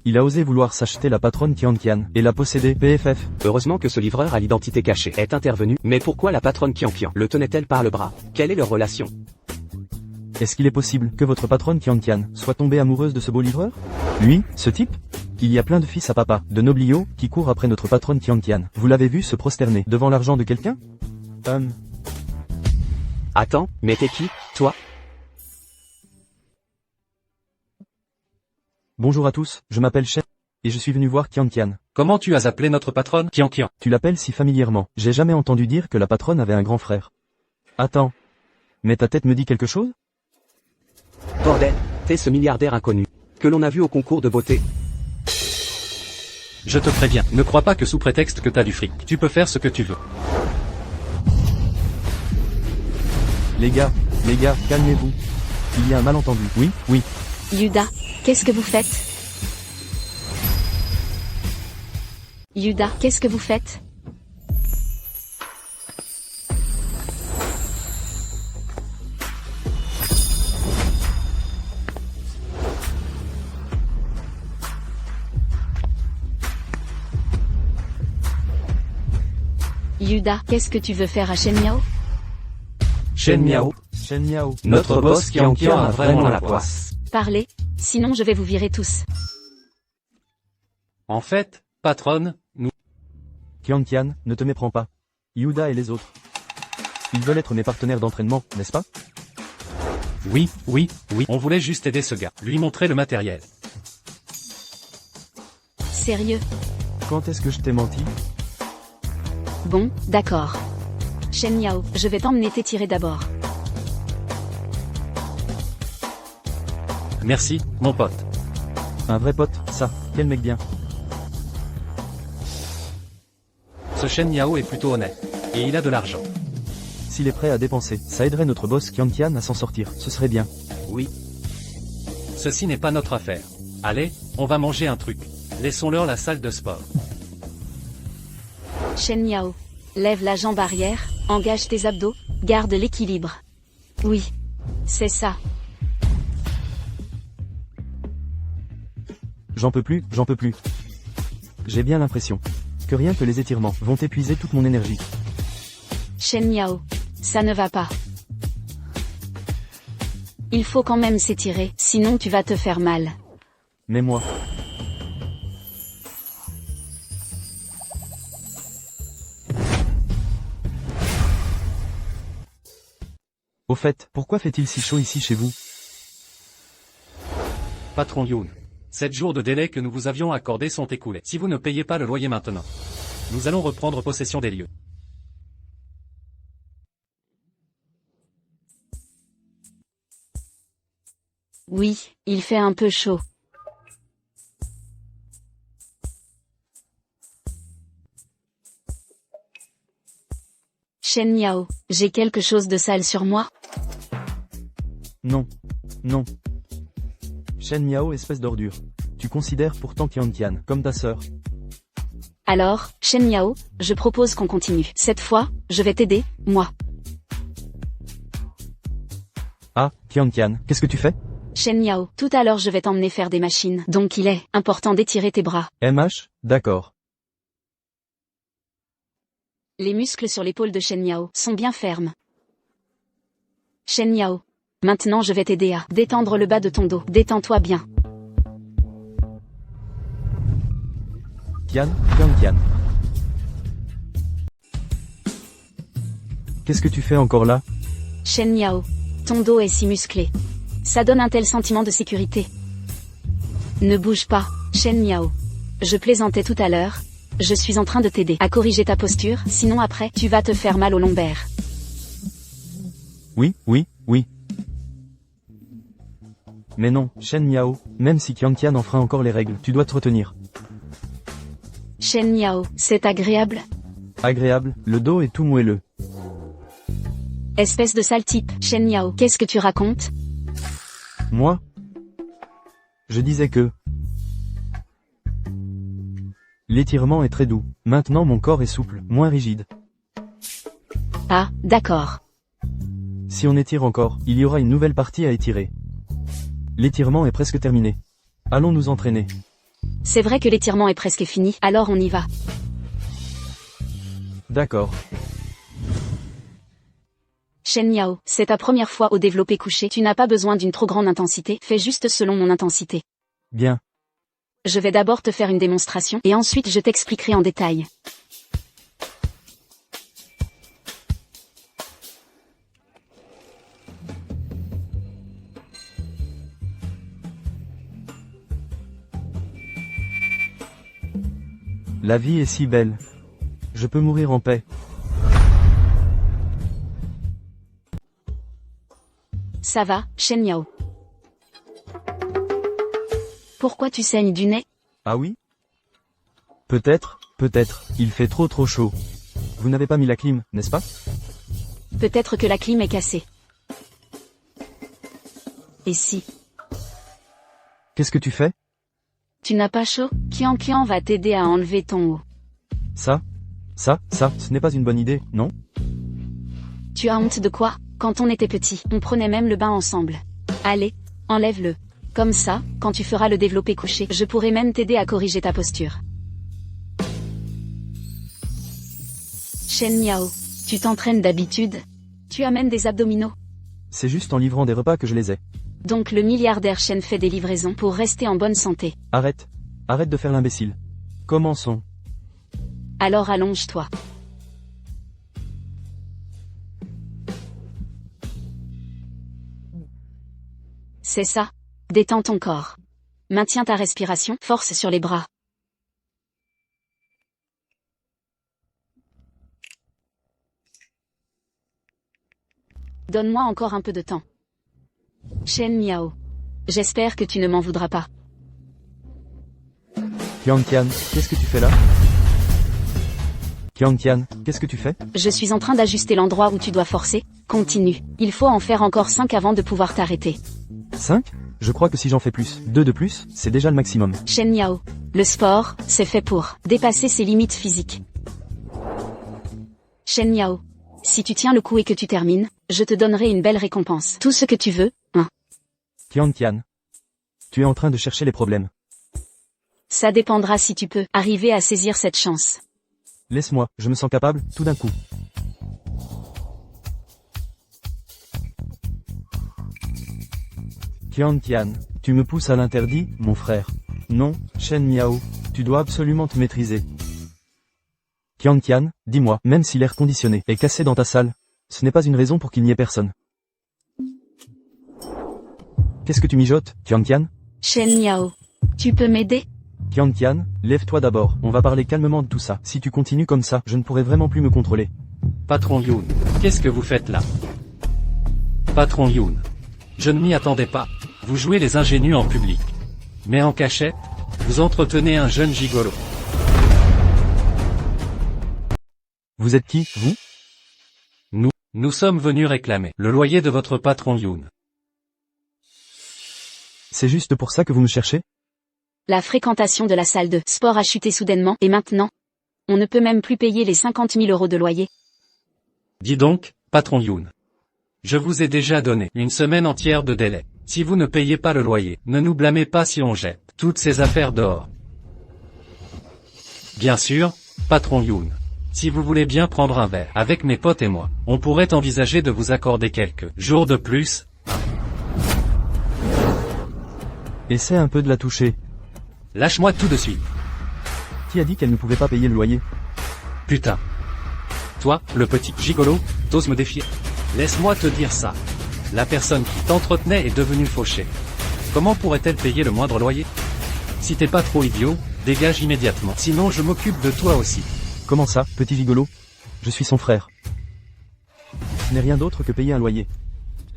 Il a osé vouloir s'acheter la patronne Tian et la posséder, PFF. Heureusement que ce livreur à l'identité cachée est intervenu, mais pourquoi la patronne Kian le tenait-elle par le bras? Quelle est leur relation? Est-ce qu'il est possible que votre patronne Tian soit tombée amoureuse de ce beau livreur? Lui, ce type? Il y a plein de fils à papa, de nobliaux, qui courent après notre patronne Tian. Vous l'avez vu se prosterner devant l'argent de quelqu'un? Attends, mais t'es qui, toi? Bonjour à tous, je m'appelle Shen, et je suis venu voir Tian. Comment tu as appelé notre patronne Kian? Tu l'appelles si familièrement. J'ai jamais entendu dire que la patronne avait un grand frère. Attends. Mais ta tête me dit quelque chose? Bordel, t'es ce milliardaire inconnu, que l'on a vu au concours de beauté. Je te préviens, ne crois pas que sous prétexte que t'as du fric, tu peux faire ce que tu veux. Les gars, calmez-vous. Il y a un malentendu. Oui. Yuda, qu'est-ce que vous faites? Yuda, qu'est-ce que vous faites? Yuda, qu'est-ce que tu veux faire à Shen Yao? Shen Miao, notre boss Kian a vraiment la poisse. Parlez, sinon je vais vous virer tous. En fait, patronne, nous... Tian, ne te méprends pas. Yuda et les autres. Ils veulent être mes partenaires d'entraînement, n'est-ce pas? Oui, on voulait juste aider ce gars, lui montrer le matériel. Sérieux? Quand est-ce que je t'ai menti? Bon, d'accord. Shen Yao, je vais t'emmener t'étirer d'abord. Merci, mon pote. Un vrai pote, ça, quel mec bien. Ce Shen Yao est plutôt honnête. Et il a de l'argent. S'il est prêt à dépenser, ça aiderait notre boss Tian à s'en sortir, ce serait bien. Oui. Ceci n'est pas notre affaire. Allez, on va manger un truc. Laissons-leur la salle de sport. Shen Yao, lève la jambe arrière, engage tes abdos, garde l'équilibre. Oui. C'est ça. J'en peux plus. J'ai bien l'impression que rien que les étirements vont épuiser toute mon énergie. Shen Yao, ça ne va pas. Il faut quand même s'étirer, sinon tu vas te faire mal. Mais moi... Au fait, pourquoi fait-il si chaud ici chez vous? Patron Yoon. 7 jours de délai que nous vous avions accordés sont écoulés. Si vous ne payez pas le loyer maintenant, nous allons reprendre possession des lieux. Oui, il fait un peu chaud. Shen Miao, j'ai quelque chose de sale sur moi? Non. Non. Shen Miao, espèce d'ordure. Tu considères pourtant Qianqian comme ta sœur. Alors, Shen Miao, je propose qu'on continue. Cette fois, je vais t'aider, moi. Ah, Qianqian, qu'est-ce que tu fais? Shen Miao, tout à l'heure je vais t'emmener faire des machines. Donc il est important d'étirer tes bras. MH, d'accord. Les muscles sur l'épaule de Shen Miao sont bien fermes. Shen Miao. Maintenant je vais t'aider à détendre le bas de ton dos. Détends-toi bien. Qianqian. Qu'est-ce que tu fais encore là? Shen Miao. Ton dos est si musclé. Ça donne un tel sentiment de sécurité. Ne bouge pas, Shen Miao. Je plaisantais tout à l'heure. Je suis en train de t'aider à corriger ta posture, sinon après, tu vas te faire mal au lombaire. Oui. Mais non, Shen Miao, même si Qianqian enfreint encore les règles, tu dois te retenir. Shen Miao, c'est agréable. Agréable, le dos est tout moelleux. Espèce de sale type, Shen Miao, qu'est-ce que tu racontes? Moi? Je disais que... L'étirement est très doux. Maintenant mon corps est souple, moins rigide. Ah, d'accord. Si on étire encore, il y aura une nouvelle partie à étirer. L'étirement est presque terminé. Allons nous entraîner. C'est vrai que l'étirement est presque fini, alors on y va. D'accord. Shen Miao, c'est ta première fois au développé couché. Tu n'as pas besoin d'une trop grande intensité, fais juste selon mon intensité. Bien. Je vais d'abord te faire une démonstration, et ensuite je t'expliquerai en détail. La vie est si belle. Je peux mourir en paix. Ça va, Shen Miao. Pourquoi tu saignes du nez? Ah oui? Peut-être, il fait trop chaud. Vous n'avez pas mis la clim, n'est-ce pas? Peut-être que la clim est cassée. Et si? Qu'est-ce que tu fais? Tu n'as pas chaud? Qianqian va t'aider à enlever ton haut. Ça, ce n'est pas une bonne idée, non? Tu as honte de quoi? Quand on était petit, on prenait même le bain ensemble. Allez, enlève-le. Comme ça, quand tu feras le développé couché, je pourrai même t'aider à corriger ta posture. Shen Miao, tu t'entraînes d'habitude? Tu as même des abdominaux? C'est juste en livrant des repas que je les ai. Donc le milliardaire Shen fait des livraisons pour rester en bonne santé. Arrête de faire l'imbécile. Commençons. Alors allonge-toi. C'est ça. Détends ton corps. Maintiens ta respiration, force sur les bras. Donne-moi encore un peu de temps. Shen Miao. J'espère que tu ne m'en voudras pas. Qianqian, qu'est-ce que tu fais là? Qianqian, qu'est-ce que tu fais? Je suis en train d'ajuster l'endroit où tu dois forcer. Continue. Il faut en faire encore 5 avant de pouvoir t'arrêter. 5? Je crois que si j'en fais plus, 2 de plus, c'est déjà le maximum. Shen Miao. Le sport, c'est fait pour dépasser ses limites physiques. Shen Miao. Si tu tiens le coup et que tu termines, je te donnerai une belle récompense. Tout ce que tu veux, hein. Qianqian. Tu es en train de chercher les problèmes. Ça dépendra si tu peux arriver à saisir cette chance. Laisse-moi, je me sens capable, tout d'un coup. Qianqian, tu me pousses à l'interdit, mon frère. Non, Shen Miao, tu dois absolument te maîtriser. Qianqian, dis-moi, même si l'air conditionné est cassé dans ta salle, ce n'est pas une raison pour qu'il n'y ait personne. Qu'est-ce que tu mijotes, Qianqian? Shen Yao. Tu peux m'aider? Qian, lève-toi d'abord, on va parler calmement de tout ça. Si tu continues comme ça, je ne pourrai vraiment plus me contrôler. Patron Yoon, qu'est-ce que vous faites là? Patron Yoon. Je ne m'y attendais pas. Vous jouez les ingénus en public. Mais en cachette, vous entretenez un jeune gigolo. Vous êtes qui, vous? Nous sommes venus réclamer le loyer de votre patron Yoon. C'est juste pour ça que vous me cherchez? La fréquentation de la salle de sport a chuté soudainement, et maintenant, on ne peut même plus payer les 50 000 € de loyer. Dis donc, patron Yoon. Je vous ai déjà donné une semaine entière de délai. Si vous ne payez pas le loyer, ne nous blâmez pas si on jette toutes ces affaires dehors. Bien sûr, patron Yoon. Si vous voulez bien prendre un verre avec mes potes et moi, on pourrait envisager de vous accorder quelques jours de plus. Essaie un peu de la toucher. Lâche-moi tout de suite. Qui a dit qu'elle ne pouvait pas payer le loyer? Putain. Toi, le petit gigolo, t'oses me défier? Laisse-moi te dire ça. La personne qui t'entretenait est devenue fauchée. Comment pourrait-elle payer le moindre loyer? Si t'es pas trop idiot, dégage immédiatement. Sinon je m'occupe de toi aussi. Comment ça, petit gigolo? Je suis son frère. Ce n'est rien d'autre que payer un loyer.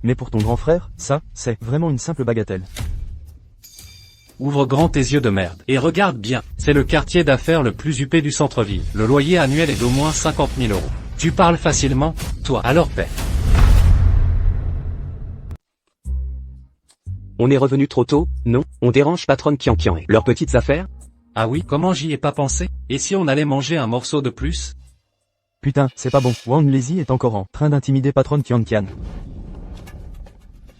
Mais pour ton grand frère, ça, c'est vraiment une simple bagatelle. Ouvre grand tes yeux de merde. Et regarde bien, c'est le quartier d'affaires le plus huppé du centre-ville. Le loyer annuel est d'au moins 50 000 €. Tu parles facilement, toi, alors paie. On est revenu trop tôt, non? On dérange patronne Qian et leurs petites affaires? Ah oui, comment j'y ai pas pensé? Et si on allait manger un morceau de plus? Putain, c'est pas bon. Wang Lazy est encore en train d'intimider patronne Qian.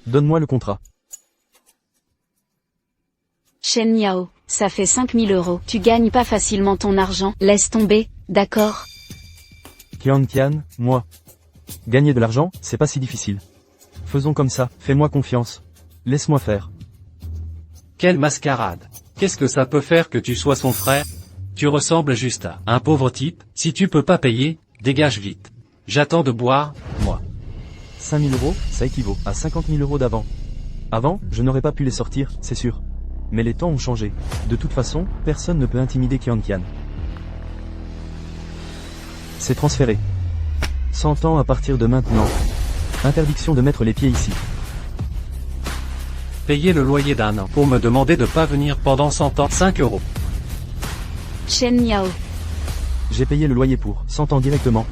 Donne-moi le contrat. Shen Yao, ça fait 5 000 €. Tu gagnes pas facilement ton argent, laisse tomber, d'accord? Qian, moi. Gagner de l'argent, c'est pas si difficile. Faisons comme ça, fais-moi confiance. Laisse-moi faire. Quelle mascarade! Qu'est-ce que ça peut faire que tu sois son frère? Tu ressembles juste à un pauvre type. Si tu peux pas payer, dégage vite. J'attends de boire, moi. 5 000 €, ça équivaut à 50 000 € d'avant. Avant, je n'aurais pas pu les sortir, c'est sûr. Mais les temps ont changé. De toute façon, personne ne peut intimider Qian. C'est transféré. 100 ans à partir de maintenant. Interdiction de mettre les pieds ici. Payer le loyer d'un an pour me demander de pas venir pendant 100 ans, 5 €. Shen Yao. J'ai payé le loyer pour 100 ans directement.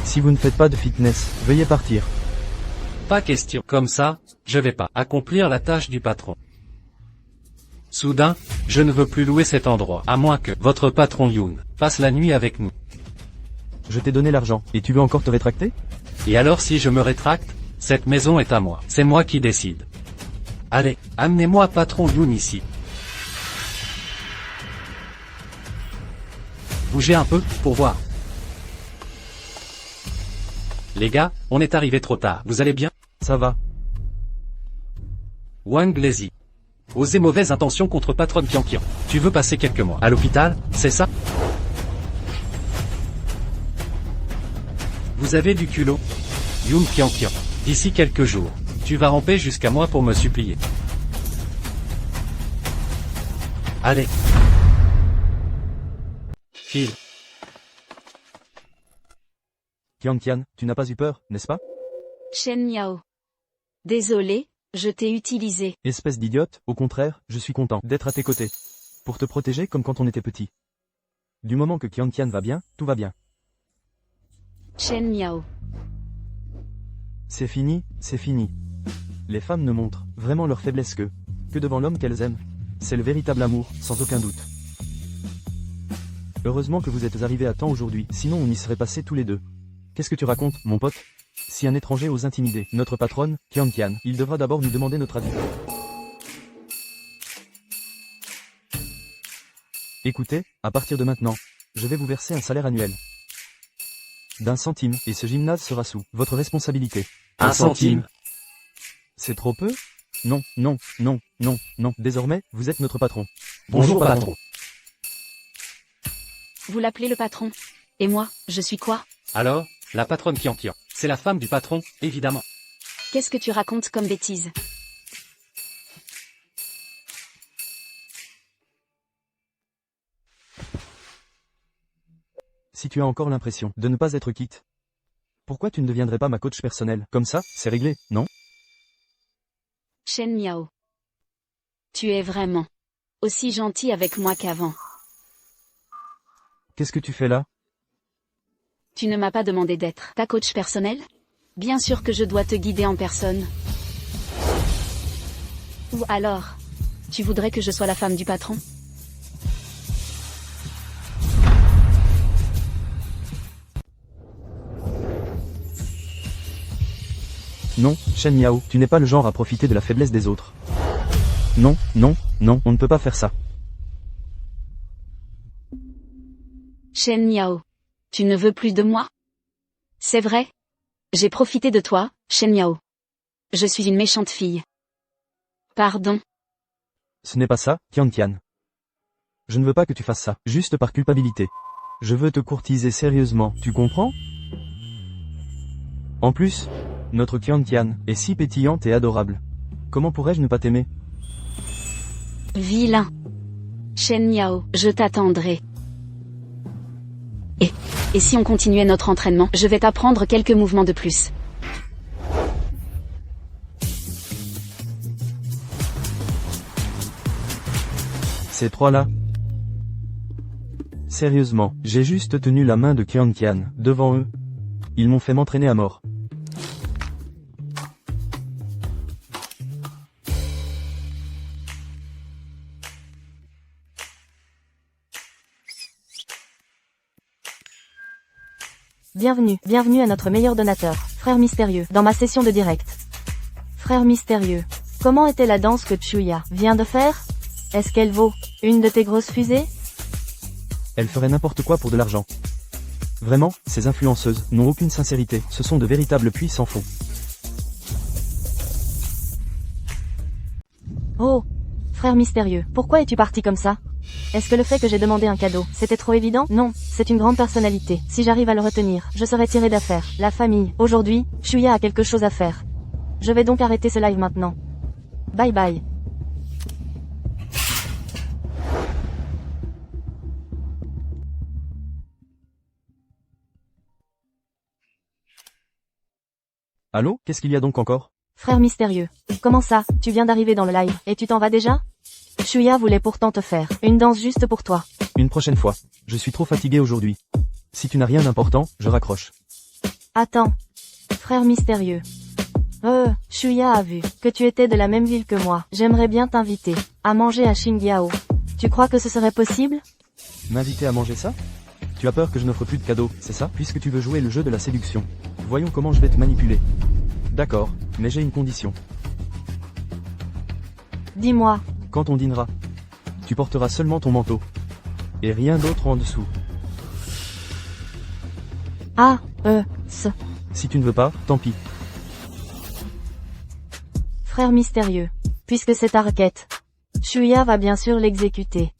Si vous ne faites pas de fitness, veuillez partir. Pas question. Comme ça, je vais pas accomplir la tâche du patron. Soudain, je ne veux plus louer cet endroit, à moins que votre patron Yoon passe la nuit avec nous. Je t'ai donné l'argent, et tu veux encore te rétracter? Et alors si je me rétracte, cette maison est à moi. C'est moi qui décide. Allez, amenez-moi patron Yoon ici. Bougez un peu, pour voir. Les gars, on est arrivé trop tard. Vous allez bien? Ça va. Wang Lazy. Oser mauvaise intention contre patronne Qian. Tu veux passer quelques mois à l'hôpital, c'est ça? Vous avez du culot. Yoon Qian. D'ici quelques jours, tu vas ramper jusqu'à moi pour me supplier. Allez. File. Qian, tu n'as pas eu peur, n'est-ce pas? Shen Yao. Désolé, je t'ai utilisé. Espèce d'idiote, au contraire, je suis content d'être à tes côtés. Pour te protéger comme quand on était petit. Du moment que Qian va bien, tout va bien. Shen Yao. C'est fini, c'est fini. Les femmes ne montrent vraiment leur faiblesse que devant l'homme qu'elles aiment. C'est le véritable amour, sans aucun doute. Heureusement que vous êtes arrivés à temps aujourd'hui, sinon on y serait passés tous les deux. Qu'est-ce que tu racontes, mon pote? Si un étranger ose intimider notre patronne, Qian, il devra d'abord nous demander notre avis. Écoutez, à partir de maintenant, je vais vous verser un salaire annuel d'1 centime, et ce gymnase sera sous votre responsabilité. 1 centime. C'est trop peu? Non, non, non, non, non. Désormais, vous êtes notre patron. Bonjour patron. Vous l'appelez le patron? Et moi, je suis quoi? Alors, la patronne Qian. C'est la femme du patron, évidemment. Qu'est-ce que tu racontes comme bêtise? Si tu as encore l'impression de ne pas être quitte, pourquoi tu ne deviendrais pas ma coach personnelle? Comme ça, c'est réglé, non? Shen Miao. Tu es vraiment aussi gentil avec moi qu'avant. Qu'est-ce que tu fais là? Tu ne m'as pas demandé d'être ta coach personnelle? Bien sûr que je dois te guider en personne. Ou alors, tu voudrais que je sois la femme du patron? Non, Shen Miao, tu n'es pas le genre à profiter de la faiblesse des autres. Non, non, non, on ne peut pas faire ça. Shen Miao. Tu ne veux plus de moi? C'est vrai? J'ai profité de toi, Shen Miao. Je suis une méchante fille. Pardon. Ce n'est pas ça, Qianqian. Je ne veux pas que tu fasses ça, juste par culpabilité. Je veux te courtiser sérieusement, tu comprends? En plus, notre Qianqian est si pétillante et adorable. Comment pourrais-je ne pas t'aimer? Vilain. Shen Miao, je t'attendrai. Et si on continuait notre entraînement, je vais t'apprendre quelques mouvements de plus. Ces trois-là. Sérieusement, j'ai juste tenu la main de Qianqian, devant eux. Ils m'ont fait m'entraîner à mort. Bienvenue à notre meilleur donateur, Frère Mystérieux, dans ma session de direct. Frère Mystérieux, comment était la danse que Chuya vient de faire? Est-ce qu'elle vaut une de tes grosses fusées? Elle ferait n'importe quoi pour de l'argent. Vraiment, ces influenceuses n'ont aucune sincérité, ce sont de véritables puits sans fond. Oh, Frère Mystérieux, pourquoi es-tu parti comme ça? Est-ce que le fait que j'ai demandé un cadeau, c'était trop évident? Non, c'est une grande personnalité. Si j'arrive à le retenir, je serai tiré d'affaire. La famille, aujourd'hui, Chuya a quelque chose à faire. Je vais donc arrêter ce live maintenant. Bye bye. Allô, qu'est-ce qu'il y a donc encore? Frère Mystérieux, comment ça, tu viens d'arriver dans le live, et tu t'en vas déjà? Chuya voulait pourtant te faire une danse juste pour toi. Une prochaine fois. Je suis trop fatigué aujourd'hui. Si tu n'as rien d'important, je raccroche. Attends. Frère Mystérieux. Chuya a vu que tu étais de la même ville que moi. J'aimerais bien t'inviter à manger à Xingyao. Tu crois que ce serait possible? M'inviter à manger ça? Tu as peur que je n'offre plus de cadeaux, c'est ça? Puisque tu veux jouer le jeu de la séduction. Voyons comment je vais te manipuler. D'accord, mais j'ai une condition. Dis-moi. Quand on dînera, tu porteras seulement ton manteau. Et rien d'autre en dessous. Si tu ne veux pas, tant pis. Frère Mystérieux. Puisque c'est ta requête, Chuya va bien sûr l'exécuter.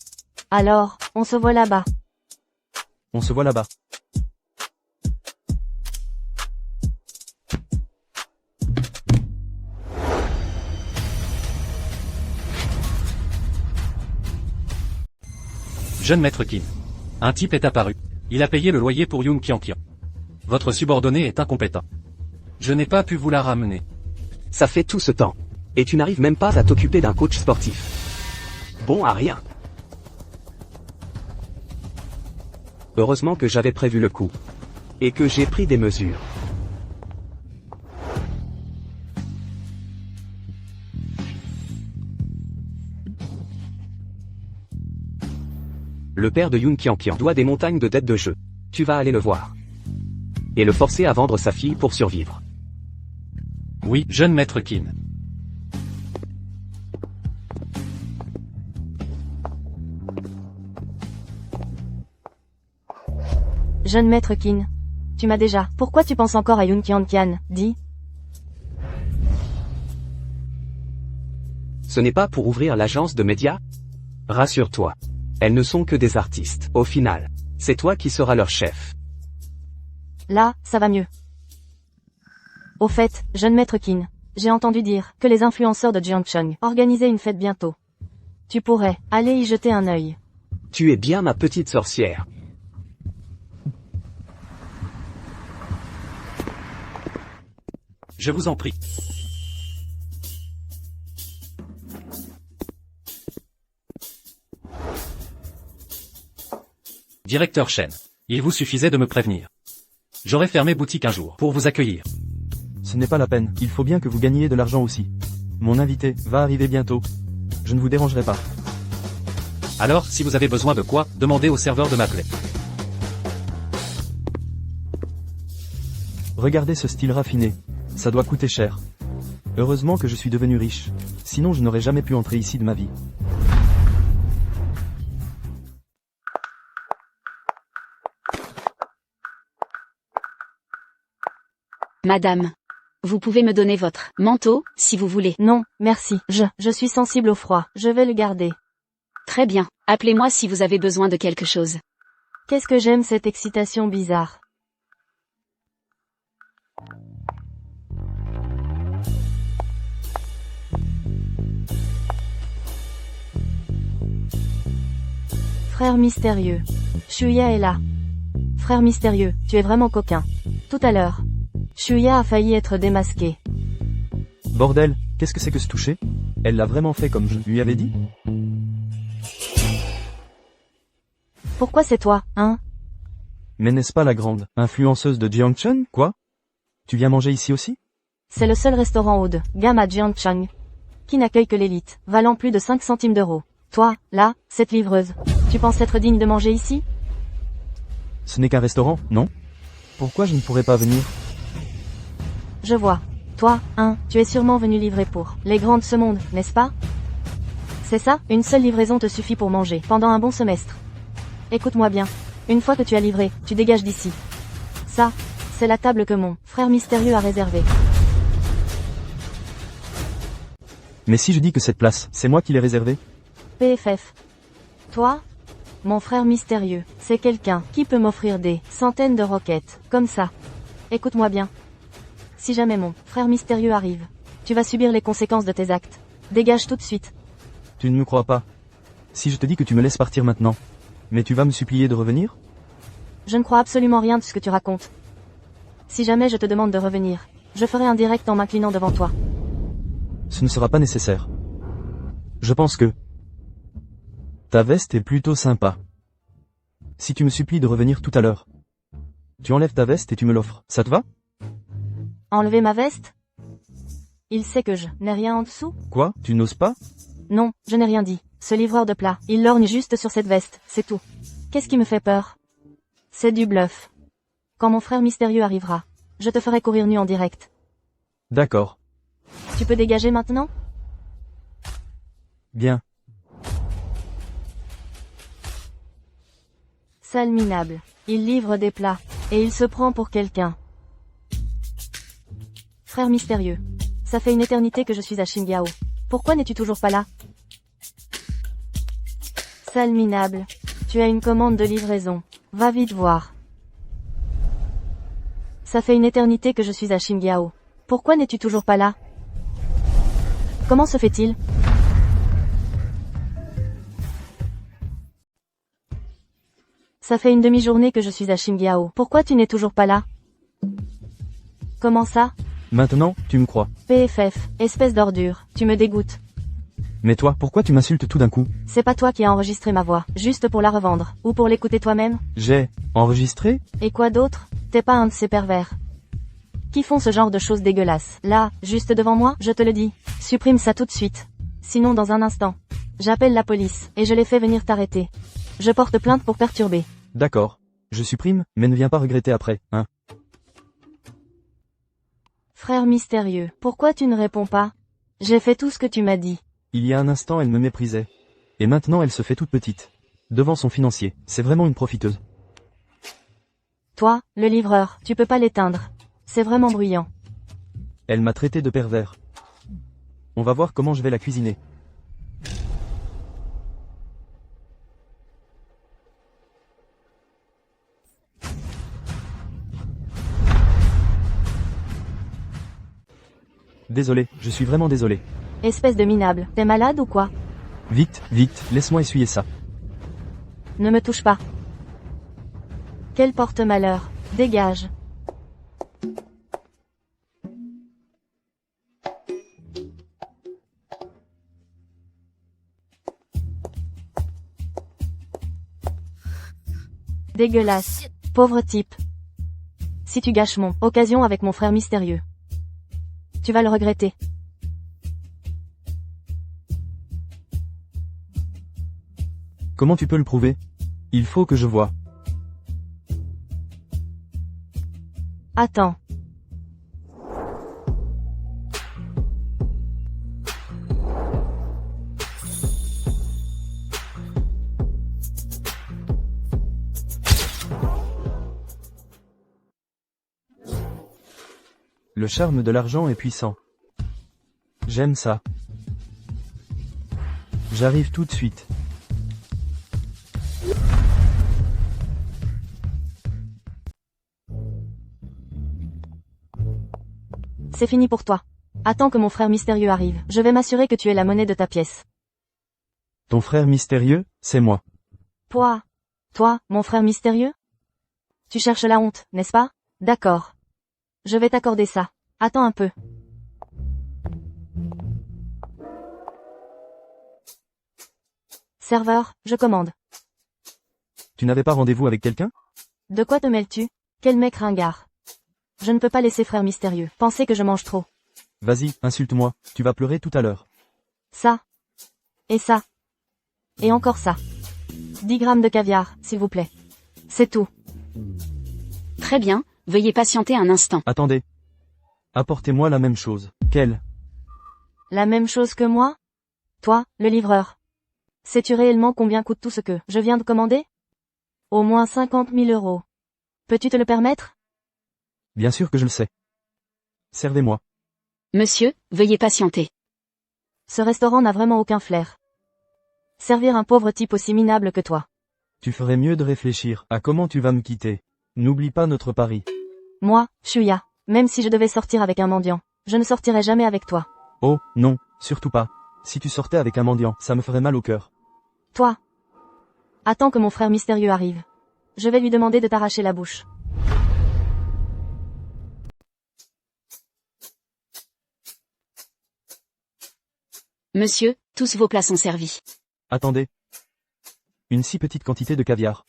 Alors, on se voit là-bas. On se voit là-bas. Jeune maître Qin. Un type est apparu. Il a payé le loyer pour Yun Qianqian. Votre subordonné est incompétent. Je n'ai pas pu vous la ramener. Ça fait tout ce temps. Et tu n'arrives même pas à t'occuper d'un coach sportif. Bon à rien. Heureusement que j'avais prévu le coup. Et que j'ai pris des mesures. Le père de Yun Qianqian doit des montagnes de dettes de jeu. Tu vas aller le voir. Et le forcer à vendre sa fille pour survivre. Oui, jeune maître Qin. Jeune maître Qin. Tu m'as déjà. Pourquoi tu penses encore à Yun Qianqian? Dis. Ce n'est pas pour ouvrir l'agence de médias? Rassure-toi. Elles ne sont que des artistes. Au final, c'est toi qui seras leur chef. Là, ça va mieux. Au fait, jeune maître Qin, j'ai entendu dire que les influenceurs de Jiangcheng organisaient une fête bientôt. Tu pourrais aller y jeter un œil. Tu es bien ma petite sorcière. Je vous en prie. Directeur Chen. Il vous suffisait de me prévenir. J'aurais fermé boutique un jour pour vous accueillir. Ce n'est pas la peine, il faut bien que vous gagniez de l'argent aussi. Mon invité va arriver bientôt. Je ne vous dérangerai pas. Alors, si vous avez besoin de quoi, demandez au serveur de m'appeler. Regardez ce style raffiné. Ça doit coûter cher. Heureusement que je suis devenu riche. Sinon je n'aurais jamais pu entrer ici de ma vie. Madame. Vous pouvez me donner votre manteau, si vous voulez. Non, merci. Je suis sensible au froid. Je vais le garder. Très bien. Appelez-moi si vous avez besoin de quelque chose. Qu'est-ce que j'aime cette excitation bizarre. Frère mystérieux. Shuya est là. Frère mystérieux, tu es vraiment coquin. Tout à l'heure. Shuya a failli être démasqué. Bordel, qu'est-ce que c'est que ce toucher? Elle l'a vraiment fait comme je lui avais dit? Pourquoi c'est toi, hein? Mais n'est-ce pas la grande influenceuse de Jiangchen, quoi? Tu viens manger ici aussi? C'est le seul restaurant haut de gamme à Jiangcheng qui n'accueille que l'élite, valant plus de 5 centimes d'euros. Toi, là, cette livreuse, tu penses être digne de manger ici? Ce n'est qu'un restaurant, non? Pourquoi je ne pourrais pas venir? Je vois. Toi, hein, tu es sûrement venu livrer pour les grands de ce monde, n'est-ce pas? C'est ça, une seule livraison te suffit pour manger pendant un bon semestre. Écoute-moi bien. Une fois que tu as livré, tu dégages d'ici. Ça, c'est la table que mon frère mystérieux a réservée. Mais si je dis que cette place, c'est moi qui l'ai réservée? PFF. Toi? Mon frère mystérieux, c'est quelqu'un qui peut m'offrir des centaines de roquettes, comme ça. Écoute-moi bien. Si jamais mon frère mystérieux arrive, tu vas subir les conséquences de tes actes. Dégage tout de suite. Tu ne me crois pas. Si je te dis que tu me laisses partir maintenant, mais tu vas me supplier de revenir? Je ne crois absolument rien de ce que tu racontes. Si jamais je te demande de revenir, je ferai un direct en m'inclinant devant toi. Ce ne sera pas nécessaire. Je pense que ta veste est plutôt sympa. Si tu me supplies de revenir tout à l'heure, tu enlèves ta veste et tu me l'offres. Ça te va? Enlever ma veste? Il sait que je n'ai rien en dessous? Quoi? Tu n'oses pas? Non, je n'ai rien dit. Ce livreur de plats, il lorgne juste sur cette veste, c'est tout. Qu'est-ce qui me fait peur? C'est du bluff. Quand mon frère mystérieux arrivera, je te ferai courir nu en direct. D'accord. Tu peux dégager maintenant? Bien. Sale minable. Il livre des plats, et il se prend pour quelqu'un. Frère mystérieux. Ça fait une éternité que je suis à Xinjiao. Pourquoi n'es-tu toujours pas là? Sale minable. Tu as une commande de livraison. Va vite voir. Ça fait une éternité que je suis à Xinjiao. Pourquoi n'es-tu toujours pas là? Comment se fait-il? Ça fait une demi-journée que je suis à Xinjiao. Pourquoi tu n'es toujours pas là? Comment ça? Maintenant, tu me crois. PFF, espèce d'ordure, tu me dégoûtes. Mais toi, pourquoi tu m'insultes tout d'un coup? C'est pas toi qui as enregistré ma voix, juste pour la revendre, ou pour l'écouter toi-même? J'ai enregistré? Et quoi d'autre? T'es pas un de ces pervers qui font ce genre de choses dégueulasses. Là, juste devant moi, je te le dis. Supprime ça tout de suite. Sinon dans un instant, j'appelle la police, et je les fais venir t'arrêter. Je porte plainte pour perturber. D'accord. Je supprime, mais ne viens pas regretter après, hein. Frère mystérieux, pourquoi tu ne réponds pas? J'ai fait tout ce que tu m'as dit. Il y a un instant elle me méprisait. Et maintenant elle se fait toute petite. Devant son financier, c'est vraiment une profiteuse. Toi, le livreur, tu peux pas l'éteindre. C'est vraiment bruyant. Elle m'a traité de pervers. On va voir comment je vais la cuisiner. Désolé, je suis vraiment désolé. Espèce de minable, t'es malade ou quoi? Vite, vite, laisse-moi essuyer ça. Ne me touche pas. Quel porte-malheur. Dégage. Dégueulasse. Pauvre type. Si tu gâches mon occasion avec mon frère mystérieux, tu vas le regretter. Comment tu peux le prouver? Il faut que je voie. Attends. Le charme de l'argent est puissant. J'aime ça. J'arrive tout de suite. C'est fini pour toi. Attends que mon frère mystérieux arrive. Je vais m'assurer que tu es la monnaie de ta pièce. Ton frère mystérieux, c'est moi. Toi, mon frère mystérieux? Tu cherches la honte, n'est-ce pas? D'accord. Je vais t'accorder ça. Attends un peu. Serveur, je commande. Tu n'avais pas rendez-vous avec quelqu'un? De quoi te mêles-tu? Quel mec ringard. Je ne peux pas laisser frère mystérieux penser que je mange trop. Vas-y, insulte-moi, tu vas pleurer tout à l'heure. Ça. Et ça. Et encore ça. 10 grammes de caviar, s'il vous plaît. C'est tout. Très bien, veuillez patienter un instant. Attendez. Apportez-moi la même chose. Quelle? La même chose que moi? Toi, le livreur. Sais-tu réellement combien coûte tout ce que je viens de commander? Au moins 50 000 €. Peux-tu te le permettre? Bien sûr que je le sais. Servez-moi. Monsieur, veuillez patienter. Ce restaurant n'a vraiment aucun flair. Servir un pauvre type aussi minable que toi. Tu ferais mieux de réfléchir à comment tu vas me quitter. N'oublie pas notre pari. Moi, Shuya, même si je devais sortir avec un mendiant, je ne sortirai jamais avec toi. Oh, non, surtout pas. Si tu sortais avec un mendiant, ça me ferait mal au cœur. Toi. Attends que mon frère mystérieux arrive. Je vais lui demander de t'arracher la bouche. Monsieur, tous vos plats sont servis. Attendez. Une si petite quantité de caviar.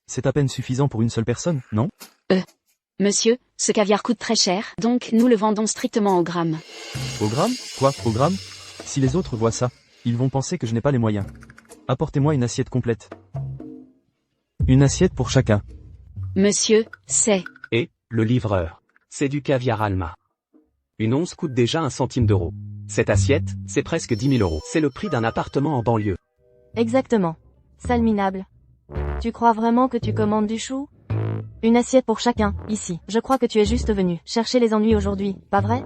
C'est à peine suffisant pour une seule personne, non? Monsieur, ce caviar coûte très cher, donc nous le vendons strictement au gramme. Au gramme? Quoi, au gramme? Si les autres voient ça, ils vont penser que je n'ai pas les moyens. Apportez-moi une assiette complète. Une assiette pour chacun. Monsieur, c'est... Et, le livreur. C'est du caviar Alma. Une once coûte déjà 1 centime d'euro. Cette assiette, c'est presque 10 000 €. C'est le prix d'un appartement en banlieue. Exactement. Sale minable. Tu crois vraiment que tu commandes du chou? Une assiette pour chacun, ici. Je crois que tu es juste venu chercher les ennuis aujourd'hui, pas vrai?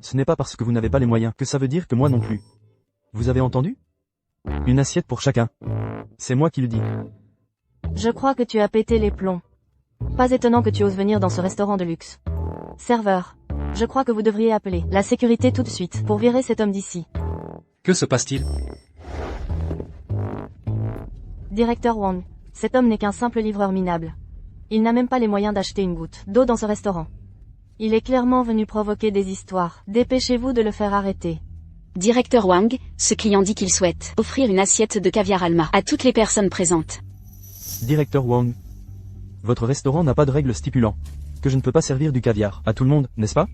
Ce n'est pas parce que vous n'avez pas les moyens que ça veut dire que moi non plus. Vous avez entendu? Une assiette pour chacun. C'est moi qui le dis. Je crois que tu as pété les plombs. Pas étonnant que tu oses venir dans ce restaurant de luxe. Serveur, je crois que vous devriez appeler la sécurité tout de suite pour virer cet homme d'ici. Que se passe-t-il? Directeur Wang, cet homme n'est qu'un simple livreur minable. Il n'a même pas les moyens d'acheter une goutte d'eau dans ce restaurant. Il est clairement venu provoquer des histoires. Dépêchez-vous de le faire arrêter. Directeur Wang, ce client dit qu'il souhaite offrir une assiette de caviar Alma à toutes les personnes présentes. Directeur Wang. Votre restaurant n'a pas de règles stipulant que je ne peux pas servir du caviar à tout le monde, n'est-ce pas?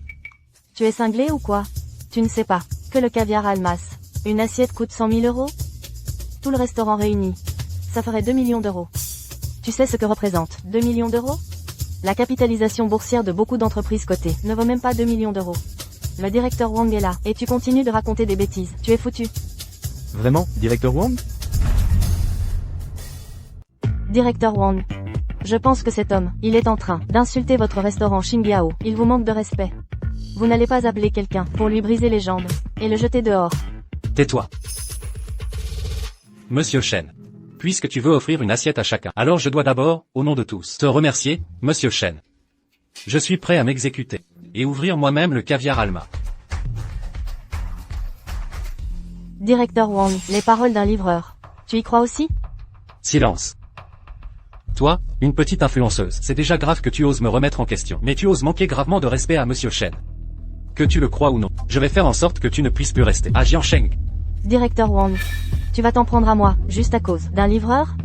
Tu es cinglé ou quoi? Tu ne sais pas que le caviar Almas, une assiette coûte 100 000 €? Tout le restaurant réuni, ça ferait 2 millions d'euros. Tu sais ce que représente 2 millions d'euros? La capitalisation boursière de beaucoup d'entreprises cotées ne vaut même pas 2 millions d'euros. Le directeur Wang est là, et tu continues de raconter des bêtises. Tu es foutu. Vraiment, directeur Wang? Directeur Wang. Je pense que cet homme, il est en train d'insulter votre restaurant Xingyao. Il vous manque de respect. Vous n'allez pas appeler quelqu'un pour lui briser les jambes et le jeter dehors. Tais-toi. Monsieur Chen. Puisque tu veux offrir une assiette à chacun, alors je dois d'abord, au nom de tous, te remercier, Monsieur Chen. Je suis prêt à m'exécuter et ouvrir moi-même le caviar Alma. Directeur Wang, les paroles d'un livreur. Tu y crois aussi? Silence. Toi, une petite influenceuse, c'est déjà grave que tu oses me remettre en question, mais tu oses manquer gravement de respect à Monsieur Chen. Que tu le crois ou non, je vais faire en sorte que tu ne puisses plus rester à Jiansheng. Directeur Wang, tu vas t'en prendre à moi, juste à cause d'un livreur?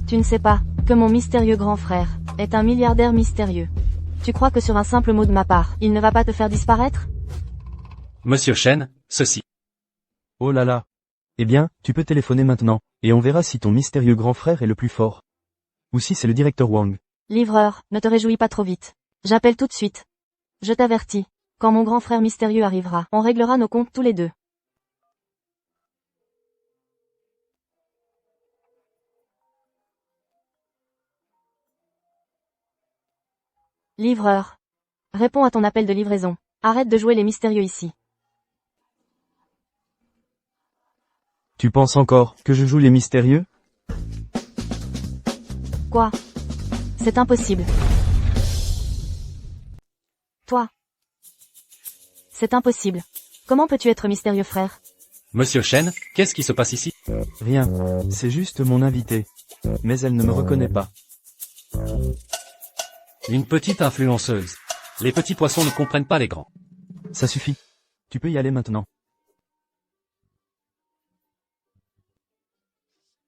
Tu ne sais pas Que mon mystérieux grand frère est un milliardaire mystérieux. Tu crois que sur un simple mot de ma part, il ne va pas te faire disparaître? Monsieur Shen, ceci. Oh là là. Eh bien, tu peux téléphoner maintenant, et on verra si ton mystérieux grand frère est le plus fort. Ou si c'est le directeur Wang. Livreur, ne te réjouis pas trop vite. J'appelle tout de suite. Je t'avertis. Quand mon grand frère mystérieux arrivera, on réglera nos comptes tous les deux. Livreur. Réponds à ton appel de livraison. Arrête de jouer les mystérieux ici. Tu penses encore que je joue les mystérieux? Quoi? C'est impossible. Toi. C'est impossible. Comment peux-tu être mystérieux, frère? Monsieur Shen, qu'est-ce qui se passe ici? Rien. C'est juste mon invité. Mais elle ne me reconnaît pas. Une petite influenceuse. Les petits poissons ne comprennent pas les grands. Ça suffit. Tu peux y aller maintenant.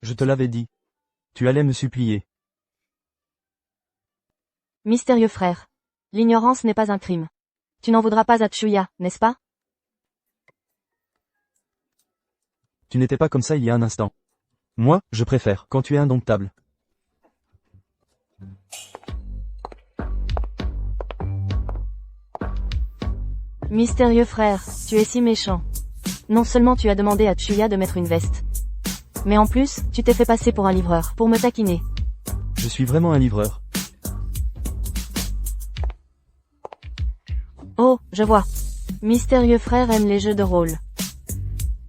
Je te l'avais dit. Tu allais me supplier. Mystérieux frère. L'ignorance n'est pas un crime. Tu n'en voudras pas à Chuya, n'est-ce pas? Tu n'étais pas comme ça il y a un instant. Moi, je préfère quand tu es indomptable. Mystérieux frère, tu es si méchant. Non seulement tu as demandé à Chuya de mettre une veste, mais en plus, tu t'es fait passer pour un livreur, pour me taquiner. Je suis vraiment un livreur. Oh, je vois. Mystérieux frère aime les jeux de rôle.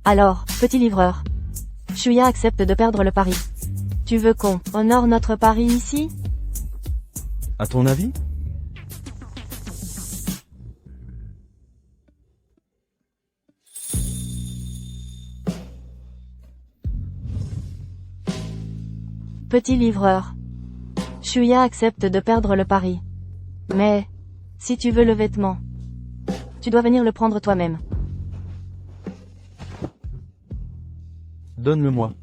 Alors, petit livreur. Chuya accepte de perdre le pari. Tu veux qu'on honore notre pari ici? À ton avis? Petit livreur. Chuya accepte de perdre le pari. Mais, si tu veux le vêtement, tu dois venir le prendre toi-même. Donne-le-moi.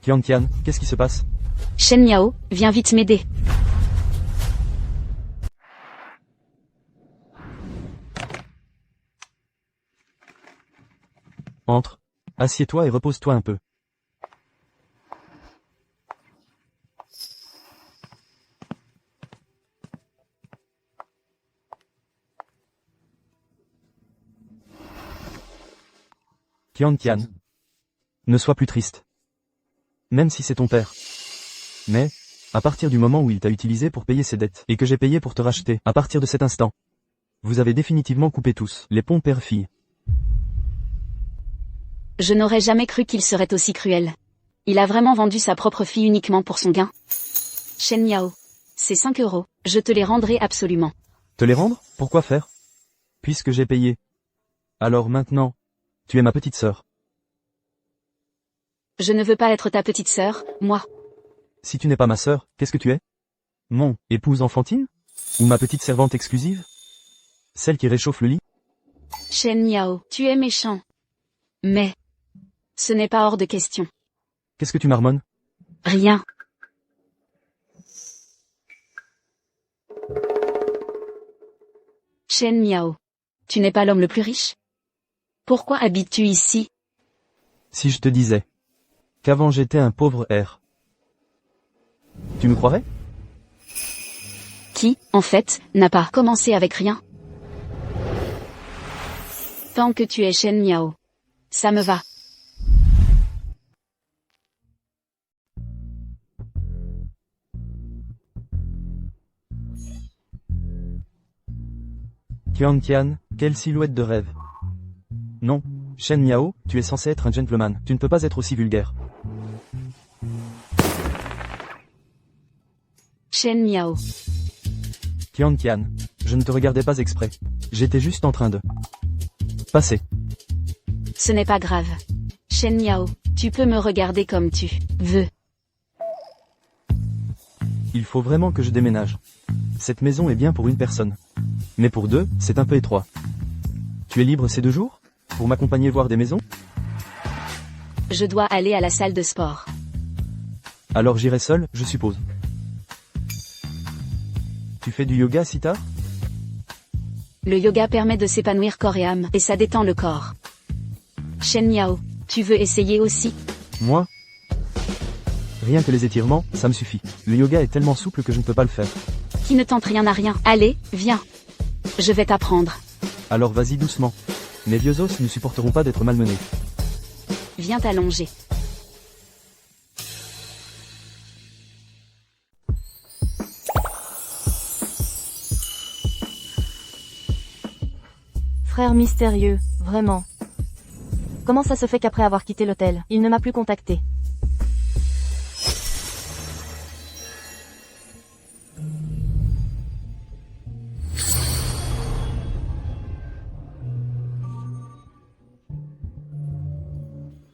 Tian, qu'est-ce qui se passe? Shen Yao, viens vite m'aider. Entre. Assieds-toi et repose-toi un peu. Tian, ne sois plus triste. Même si c'est ton père. Mais, à partir du moment où il t'a utilisé pour payer ses dettes, et que j'ai payé pour te racheter, à partir de cet instant, vous avez définitivement coupé tous, les ponts père-fille. Je n'aurais jamais cru qu'il serait aussi cruel. Il a vraiment vendu sa propre fille uniquement pour son gain. Shen Yao. C'est 5 €. Je te les rendrai absolument. Te les rendre? Pourquoi faire? Puisque j'ai payé. Alors maintenant, tu es ma petite sœur. Je ne veux pas être ta petite sœur, moi. Si tu n'es pas ma sœur, qu'est-ce que tu es? Mon épouse enfantine? Ou ma petite servante exclusive? Celle qui réchauffe le lit? Shen Yao, tu es méchant. Mais, ce n'est pas hors de question. Qu'est-ce que tu marmonnes? Rien. Shen Yao. Tu n'es pas l'homme le plus riche? Pourquoi habites-tu ici? Si je te disais qu'avant j'étais un pauvre R, tu me croirais? Qui, en fait, n'a pas commencé avec rien? Tant que tu es Shen Yao. Ça me va. Tian, quelle silhouette de rêve. Non, Shen Miao, tu es censé être un gentleman, tu ne peux pas être aussi vulgaire. Shen Miao. Tian, je ne te regardais pas exprès. J'étais juste en train de passer. Ce n'est pas grave. Shen Miao, tu peux me regarder comme tu veux. Il faut vraiment que je déménage. Cette maison est bien pour une personne. Mais pour deux, c'est un peu étroit. Tu es libre ces 2 jours? Pour m'accompagner voir des maisons? Je dois aller à la salle de sport. Alors j'irai seul, je suppose. Tu fais du yoga si tard? Le yoga permet de s'épanouir corps et âme, et ça détend le corps. Shen Yao, tu veux essayer aussi? Moi? Rien que les étirements, ça me suffit. Le yoga est tellement souple que je ne peux pas le faire. Qui ne tente rien à rien. Allez, viens. Je vais t'apprendre. Alors vas-y doucement. Mes vieux os ne supporteront pas d'être malmenés. Viens t'allonger. Frère mystérieux, vraiment. Comment ça se fait qu'après avoir quitté l'hôtel, il ne m'a plus contacté?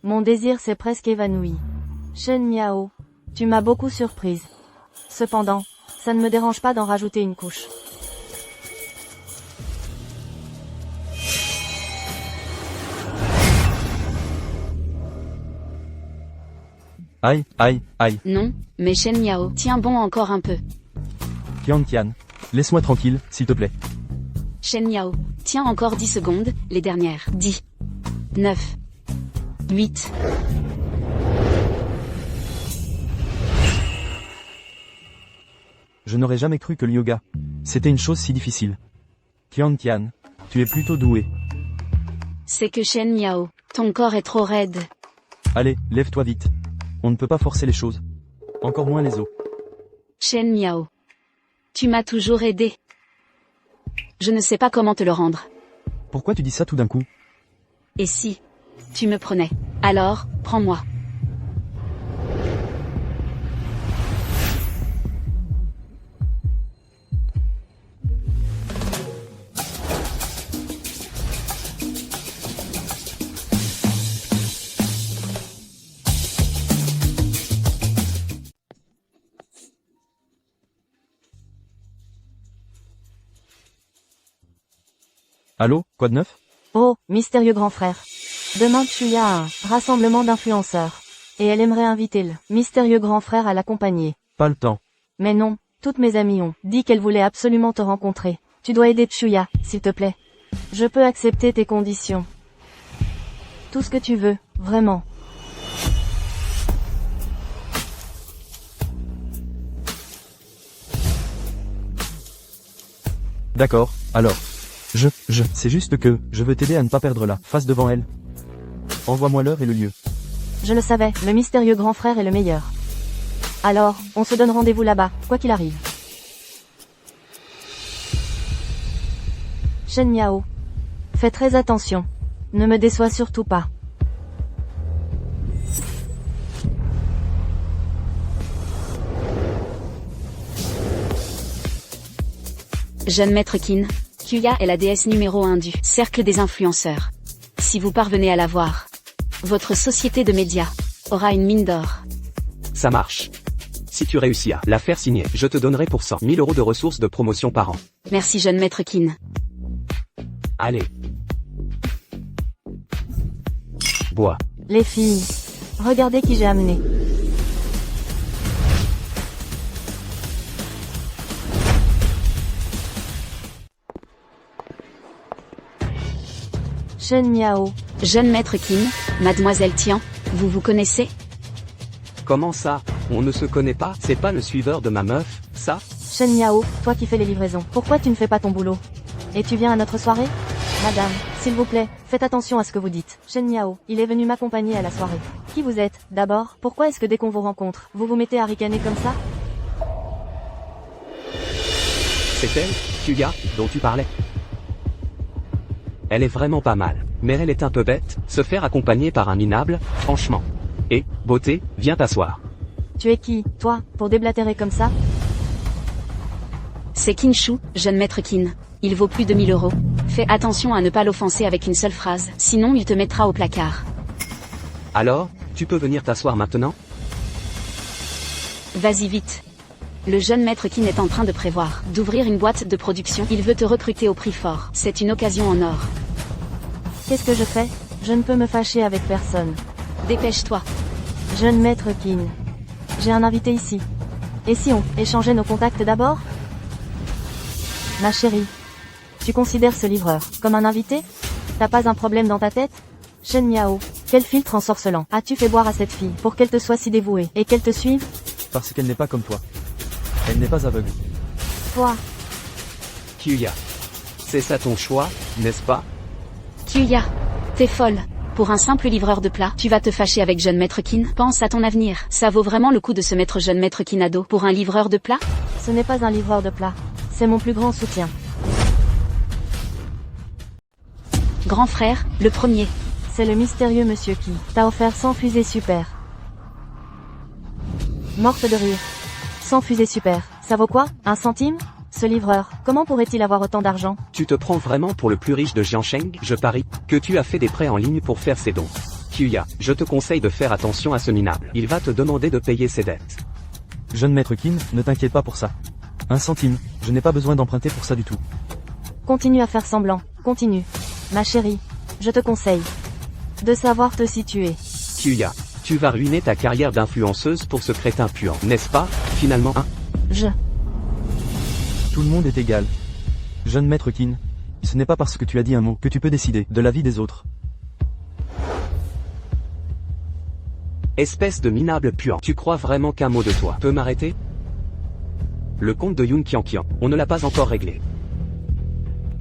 Mon désir s'est presque évanoui. Shen Miao, tu m'as beaucoup surprise. Cependant, ça ne me dérange pas d'en rajouter une couche. Aïe, aïe, aïe. Non, mais Shen Miao, tiens bon encore un peu. Qian Qian. Laisse-moi tranquille, s'il te plaît. Shen Miao, tiens encore 10 secondes, les dernières. 10. 9. 8. Je n'aurais jamais cru que le yoga, c'était une chose si difficile. Qian Qian, tu es plutôt doué. C'est que Shen Miao, ton corps est trop raide. Allez, lève-toi vite. On ne peut pas forcer les choses. Encore moins les os. Shen Miao. Tu m'as toujours aidé. Je ne sais pas comment te le rendre. Pourquoi tu dis ça tout d'un coup? Et si tu me prenais? Alors, prends-moi. Allô, quoi de neuf? Oh, mystérieux grand frère. Demain Chuya a un rassemblement d'influenceurs. Et elle aimerait inviter le mystérieux grand frère à l'accompagner. Pas le temps. Mais non, toutes mes amies ont dit qu'elles voulaient absolument te rencontrer. Tu dois aider Chuya, s'il te plaît. Je peux accepter tes conditions. Tout ce que tu veux, vraiment. D'accord, alors. C'est juste que, je veux t'aider à ne pas perdre la face devant elle. Envoie-moi l'heure et le lieu. Je le savais, le mystérieux grand frère est le meilleur. Alors, on se donne rendez-vous là-bas, quoi qu'il arrive. Shen Miao. Fais très attention. Ne me déçois surtout pas. Jeune maître Qin, Kuya est la déesse numéro 1 du cercle des influenceurs. Si vous parvenez à la voir, votre société de médias aura une mine d'or. Ça marche. Si tu réussis à la faire signer, je te donnerai pour 100 000 € de ressources de promotion par an. Merci jeune maître Qin. Allez. Bois. Les filles. Regardez qui j'ai amené. Shen Miao. Jeune maître Qin, mademoiselle Tian, vous vous connaissez? Comment ça? On ne se connaît pas? C'est pas le suiveur de ma meuf, ça? Shen Miao, toi qui fais les livraisons, pourquoi tu ne fais pas ton boulot? Et tu viens à notre soirée? Madame, s'il vous plaît, faites attention à ce que vous dites. Shen Miao, il est venu m'accompagner à la soirée. Qui vous êtes, d'abord? Pourquoi est-ce que dès qu'on vous rencontre, vous vous mettez à ricaner comme ça? C'est elle, Kuya, dont tu parlais. Elle est vraiment pas mal, mais elle est un peu bête, se faire accompagner par un minable, franchement. Et, beauté, viens t'asseoir. Tu es qui, toi, pour déblatérer comme ça? C'est Qinshu, jeune maître Qin. Il vaut plus de 1000 €. Fais attention à ne pas l'offenser avec une seule phrase, sinon il te mettra au placard. Alors, tu peux venir t'asseoir maintenant? Vas-y vite. Le jeune maître Qin est en train de prévoir d'ouvrir une boîte de production. Il veut te recruter au prix fort. C'est une occasion en or. Qu'est-ce que je fais? Je ne peux me fâcher avec personne. Dépêche-toi. Jeune maître Qin. J'ai un invité ici. Et si on échangeait nos contacts d'abord? Ma chérie. Tu considères ce livreur comme un invité? T'as pas un problème dans ta tête? Shen Miao, quel filtre ensorcelant as-tu fait boire à cette fille pour qu'elle te soit si dévouée et qu'elle te suive? Parce qu'elle n'est pas comme toi. Elle n'est pas aveugle. Toi, Kyuya. C'est ça ton choix, n'est-ce pas? Kyuya, t'es folle. Pour un simple livreur de plats, tu vas te fâcher avec jeune maître Qin? Pense à ton avenir. Ça vaut vraiment le coup de se mettre jeune maître Qin à dos pour un livreur de plats? ce n'est pas un livreur de plats. C'est mon plus grand soutien. Grand frère, le premier. C'est le mystérieux monsieur qui t'a offert 100 fusées super. Morte de rire. 100 fusées super. Ça vaut quoi? 1 centime? Ce livreur, comment pourrait-il avoir autant d'argent? Tu te prends vraiment pour le plus riche de Jiansheng? Je parie que tu as fait des prêts en ligne pour faire ces dons. Kyuya, je te conseille de faire attention à ce minable. Il va te demander de payer ses dettes. Jeune maître Qin, ne t'inquiète pas pour ça. 1 centime, je n'ai pas besoin d'emprunter pour ça du tout. Continue à faire semblant. Continue. Ma chérie, je te conseille de savoir te situer. Kyuya, tu vas ruiner ta carrière d'influenceuse pour ce crétin puant, n'est-ce pas, finalement, hein? Tout le monde est égal. Jeune maître Qin, ce n'est pas parce que tu as dit un mot que tu peux décider de la vie des autres. Espèce de minable puant. Tu crois vraiment qu'un mot de toi peut m'arrêter? Le compte de Yun Qianqian, on ne l'a pas encore réglé.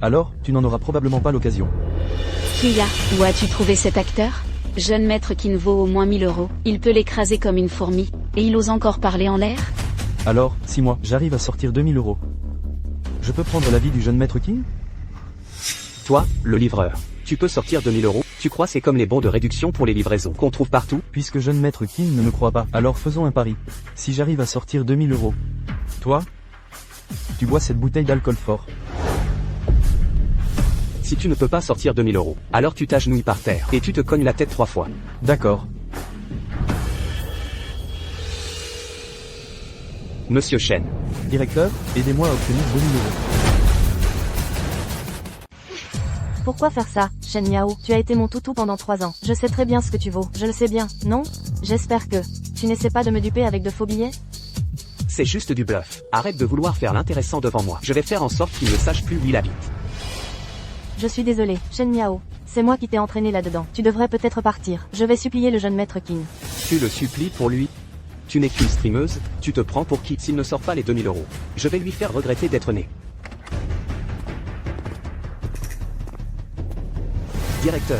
Alors, tu n'en auras probablement pas l'occasion. Kyuya, où as-tu trouvé cet acteur? Jeune maître Qin vaut au moins 1000 €. Il peut l'écraser comme une fourmi. Et il ose encore parler en l'air? Alors, si moi, j'arrive à sortir 2000 €, je peux prendre l'avis du jeune maître Qin? Toi, le livreur, tu peux sortir 2000 €. Tu crois c'est comme les bons de réduction pour les livraisons qu'on trouve partout? Puisque jeune maître Qin ne me croit pas, alors faisons un pari. Si j'arrive à sortir 2000 €, toi, tu bois cette bouteille d'alcool fort. Si tu ne peux pas sortir 2000 €, alors tu t'agenouilles par terre et tu te cognes la tête 3 fois. D'accord. Monsieur Shen. Directeur, aidez-moi à obtenir 2000 €. Pourquoi faire ça, Shen Miao? Tu as été mon toutou pendant 3 ans. Je sais très bien ce que tu vaux. Je le sais bien, non? J'espère que tu n'essaies pas de me duper avec de faux billets? C'est juste du bluff. Arrête de vouloir faire l'intéressant devant moi. Je vais faire en sorte qu'il ne sache plus où il habite. Je suis désolé, Shen Miao. C'est moi qui t'ai entraîné là-dedans. Tu devrais peut-être partir. Je vais supplier le jeune maître Qin. Tu le supplies pour lui? Tu n'es qu'une streameuse, tu te prends pour qui? S'il ne sort pas les 2000 €, je vais lui faire regretter d'être né. Directeur.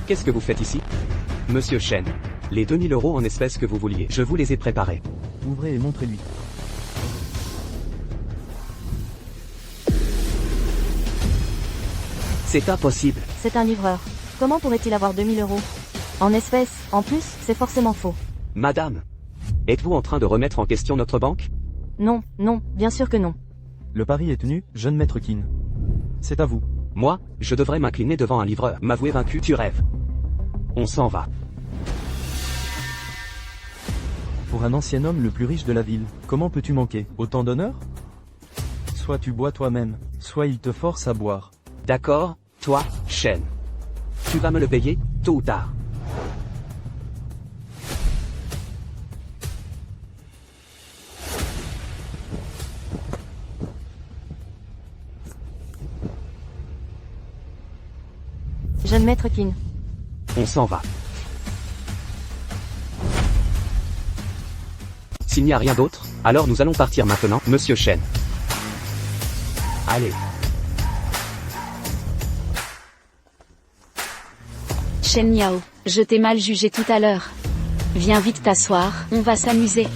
Qu'est-ce que vous faites ici? Monsieur Shen. Les 2000 € en espèces que vous vouliez, je vous les ai préparés. Ouvrez et montrez-lui. C'est impossible. C'est un livreur. Comment pourrait-il avoir 2000 € en espèces? En plus, c'est forcément faux. Madame. Êtes-vous en train de remettre en question notre banque? Non, non, bien sûr que non. Le pari est tenu, jeune maître Qin. C'est à vous. Moi, je devrais m'incliner devant un livreur. M'avouer vaincu, tu rêves. On s'en va. Pour un ancien homme le plus riche de la ville, comment peux-tu manquer autant d'honneur? Soit tu bois toi-même, soit il te force à boire. D'accord, toi, Shen. Tu vas me le payer, tôt ou tard. Jeune maître Qin. On s'en va. S'il n'y a rien d'autre, alors nous allons partir maintenant, monsieur Shen. Allez. Shen Miao, je t'ai mal jugé tout à l'heure. Viens vite t'asseoir, on va s'amuser.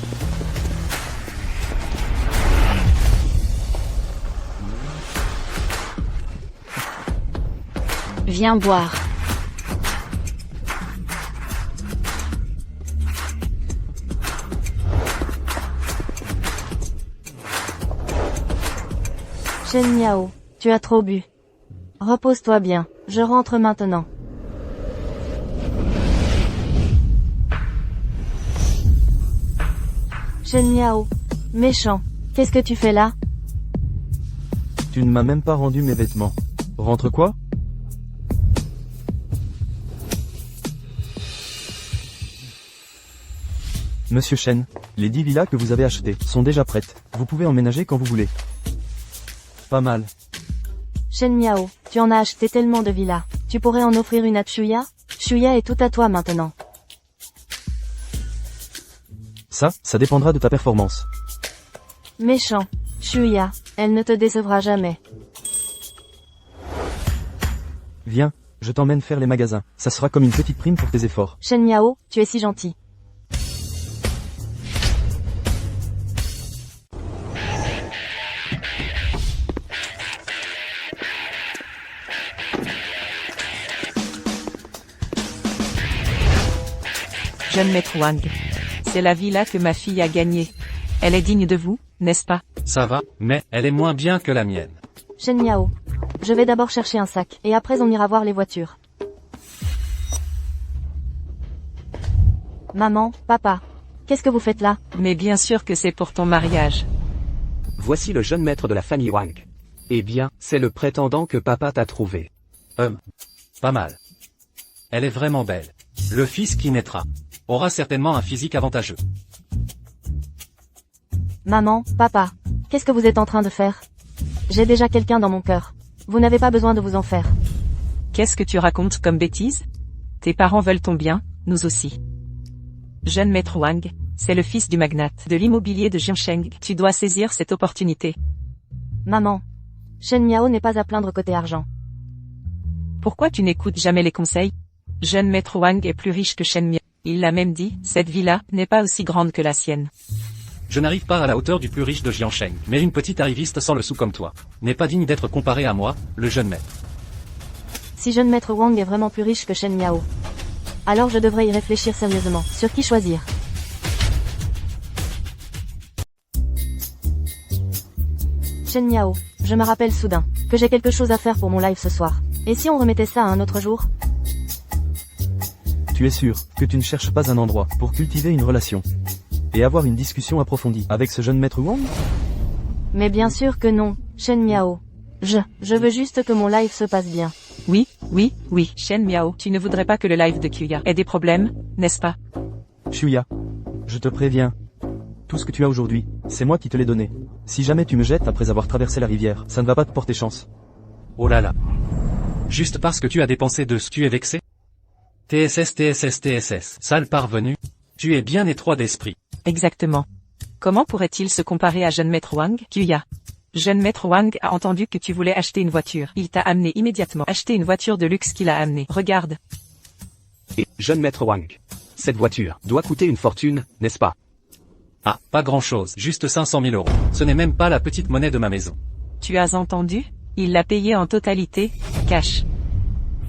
Viens boire. Shen Miao, tu as trop bu. Repose-toi bien, je rentre maintenant. Shen Miao, Méchant. Qu'est-ce que tu fais là? Tu ne m'as même pas rendu mes vêtements. Rentre quoi? Monsieur Shen, les 10 villas que vous avez achetées sont déjà prêtes. Vous pouvez emménager quand vous voulez. Pas mal. Shen Miao, tu en as acheté tellement de villas. Tu pourrais en offrir une à Chuya? Chuya est tout à toi maintenant. Ça dépendra de ta performance. Méchant. Chuya, elle ne te décevra jamais. Viens, je t'emmène faire les magasins. Ça sera comme une petite prime pour tes efforts. Shen Miao, tu es si gentil. Jeune maître Wang. C'est la villa que ma fille a gagnée. Elle est digne de vous, n'est-ce pas? Ça va, mais elle est moins bien que la mienne. Shen Miao. Je vais d'abord chercher un sac, et après on ira voir les voitures. Maman, papa. Qu'est-ce que vous faites là? Mais bien sûr que c'est pour ton mariage. Voici le jeune maître de la famille Wang. Eh bien, c'est le prétendant que papa t'a trouvé. Pas mal. Elle est vraiment belle. Le fils qui naîtra aura certainement un physique avantageux. Maman, papa. Qu'est-ce que vous êtes en train de faire? J'ai déjà quelqu'un dans mon cœur. Vous n'avez pas besoin de vous en faire. Qu'est-ce que tu racontes comme bêtise? Tes parents veulent ton bien, nous aussi. Jeune maître Wang, c'est le fils du magnate de l'immobilier de Jiansheng. Tu dois saisir cette opportunité. Maman. Shen Miao n'est pas à plaindre côté argent. Pourquoi tu n'écoutes jamais les conseils? Jeune maître Wang est plus riche que Shen Miao. Il l'a même dit, cette villa n'est pas aussi grande que la sienne. Je n'arrive pas à la hauteur du plus riche de Jiansheng, mais une petite arriviste sans le sou comme toi n'est pas digne d'être comparée à moi, le jeune maître. Si jeune maître Wang est vraiment plus riche que Shen Miao, alors je devrais y réfléchir sérieusement. Sur qui choisir? Shen Miao, je me rappelle soudain que j'ai quelque chose à faire pour mon live ce soir. Et si on remettait ça à un autre jour? Tu es sûr que tu ne cherches pas un endroit pour cultiver une relation et avoir une discussion approfondie avec ce jeune maître Wang? Mais bien sûr que non, Shen Miao. Je veux juste que mon live se passe bien. Oui, Shen Miao, tu ne voudrais pas que le live de Chuya ait des problèmes, n'est-ce pas? Chuya, je te préviens. Tout ce que tu as aujourd'hui, c'est moi qui te l'ai donné. Si jamais tu me jettes après avoir traversé la rivière, ça ne va pas te porter chance. Oh là là. Juste parce que tu as dépensé tu es vexé? TSS, sale parvenu. Tu es bien étroit d'esprit. Exactement. Comment pourrait-il se comparer à jeune maître Wang, Chuya? Jeune maître Wang a entendu que tu voulais acheter une voiture. Il t'a amené immédiatement acheter une voiture de luxe qu'il a amenée. Regarde. Et, jeune maître Wang. Cette voiture doit coûter une fortune, n'est-ce pas? Ah, pas grand-chose, juste 500 000 €. Ce n'est même pas la petite monnaie de ma maison. Tu as entendu? Il l'a payé en totalité, cash.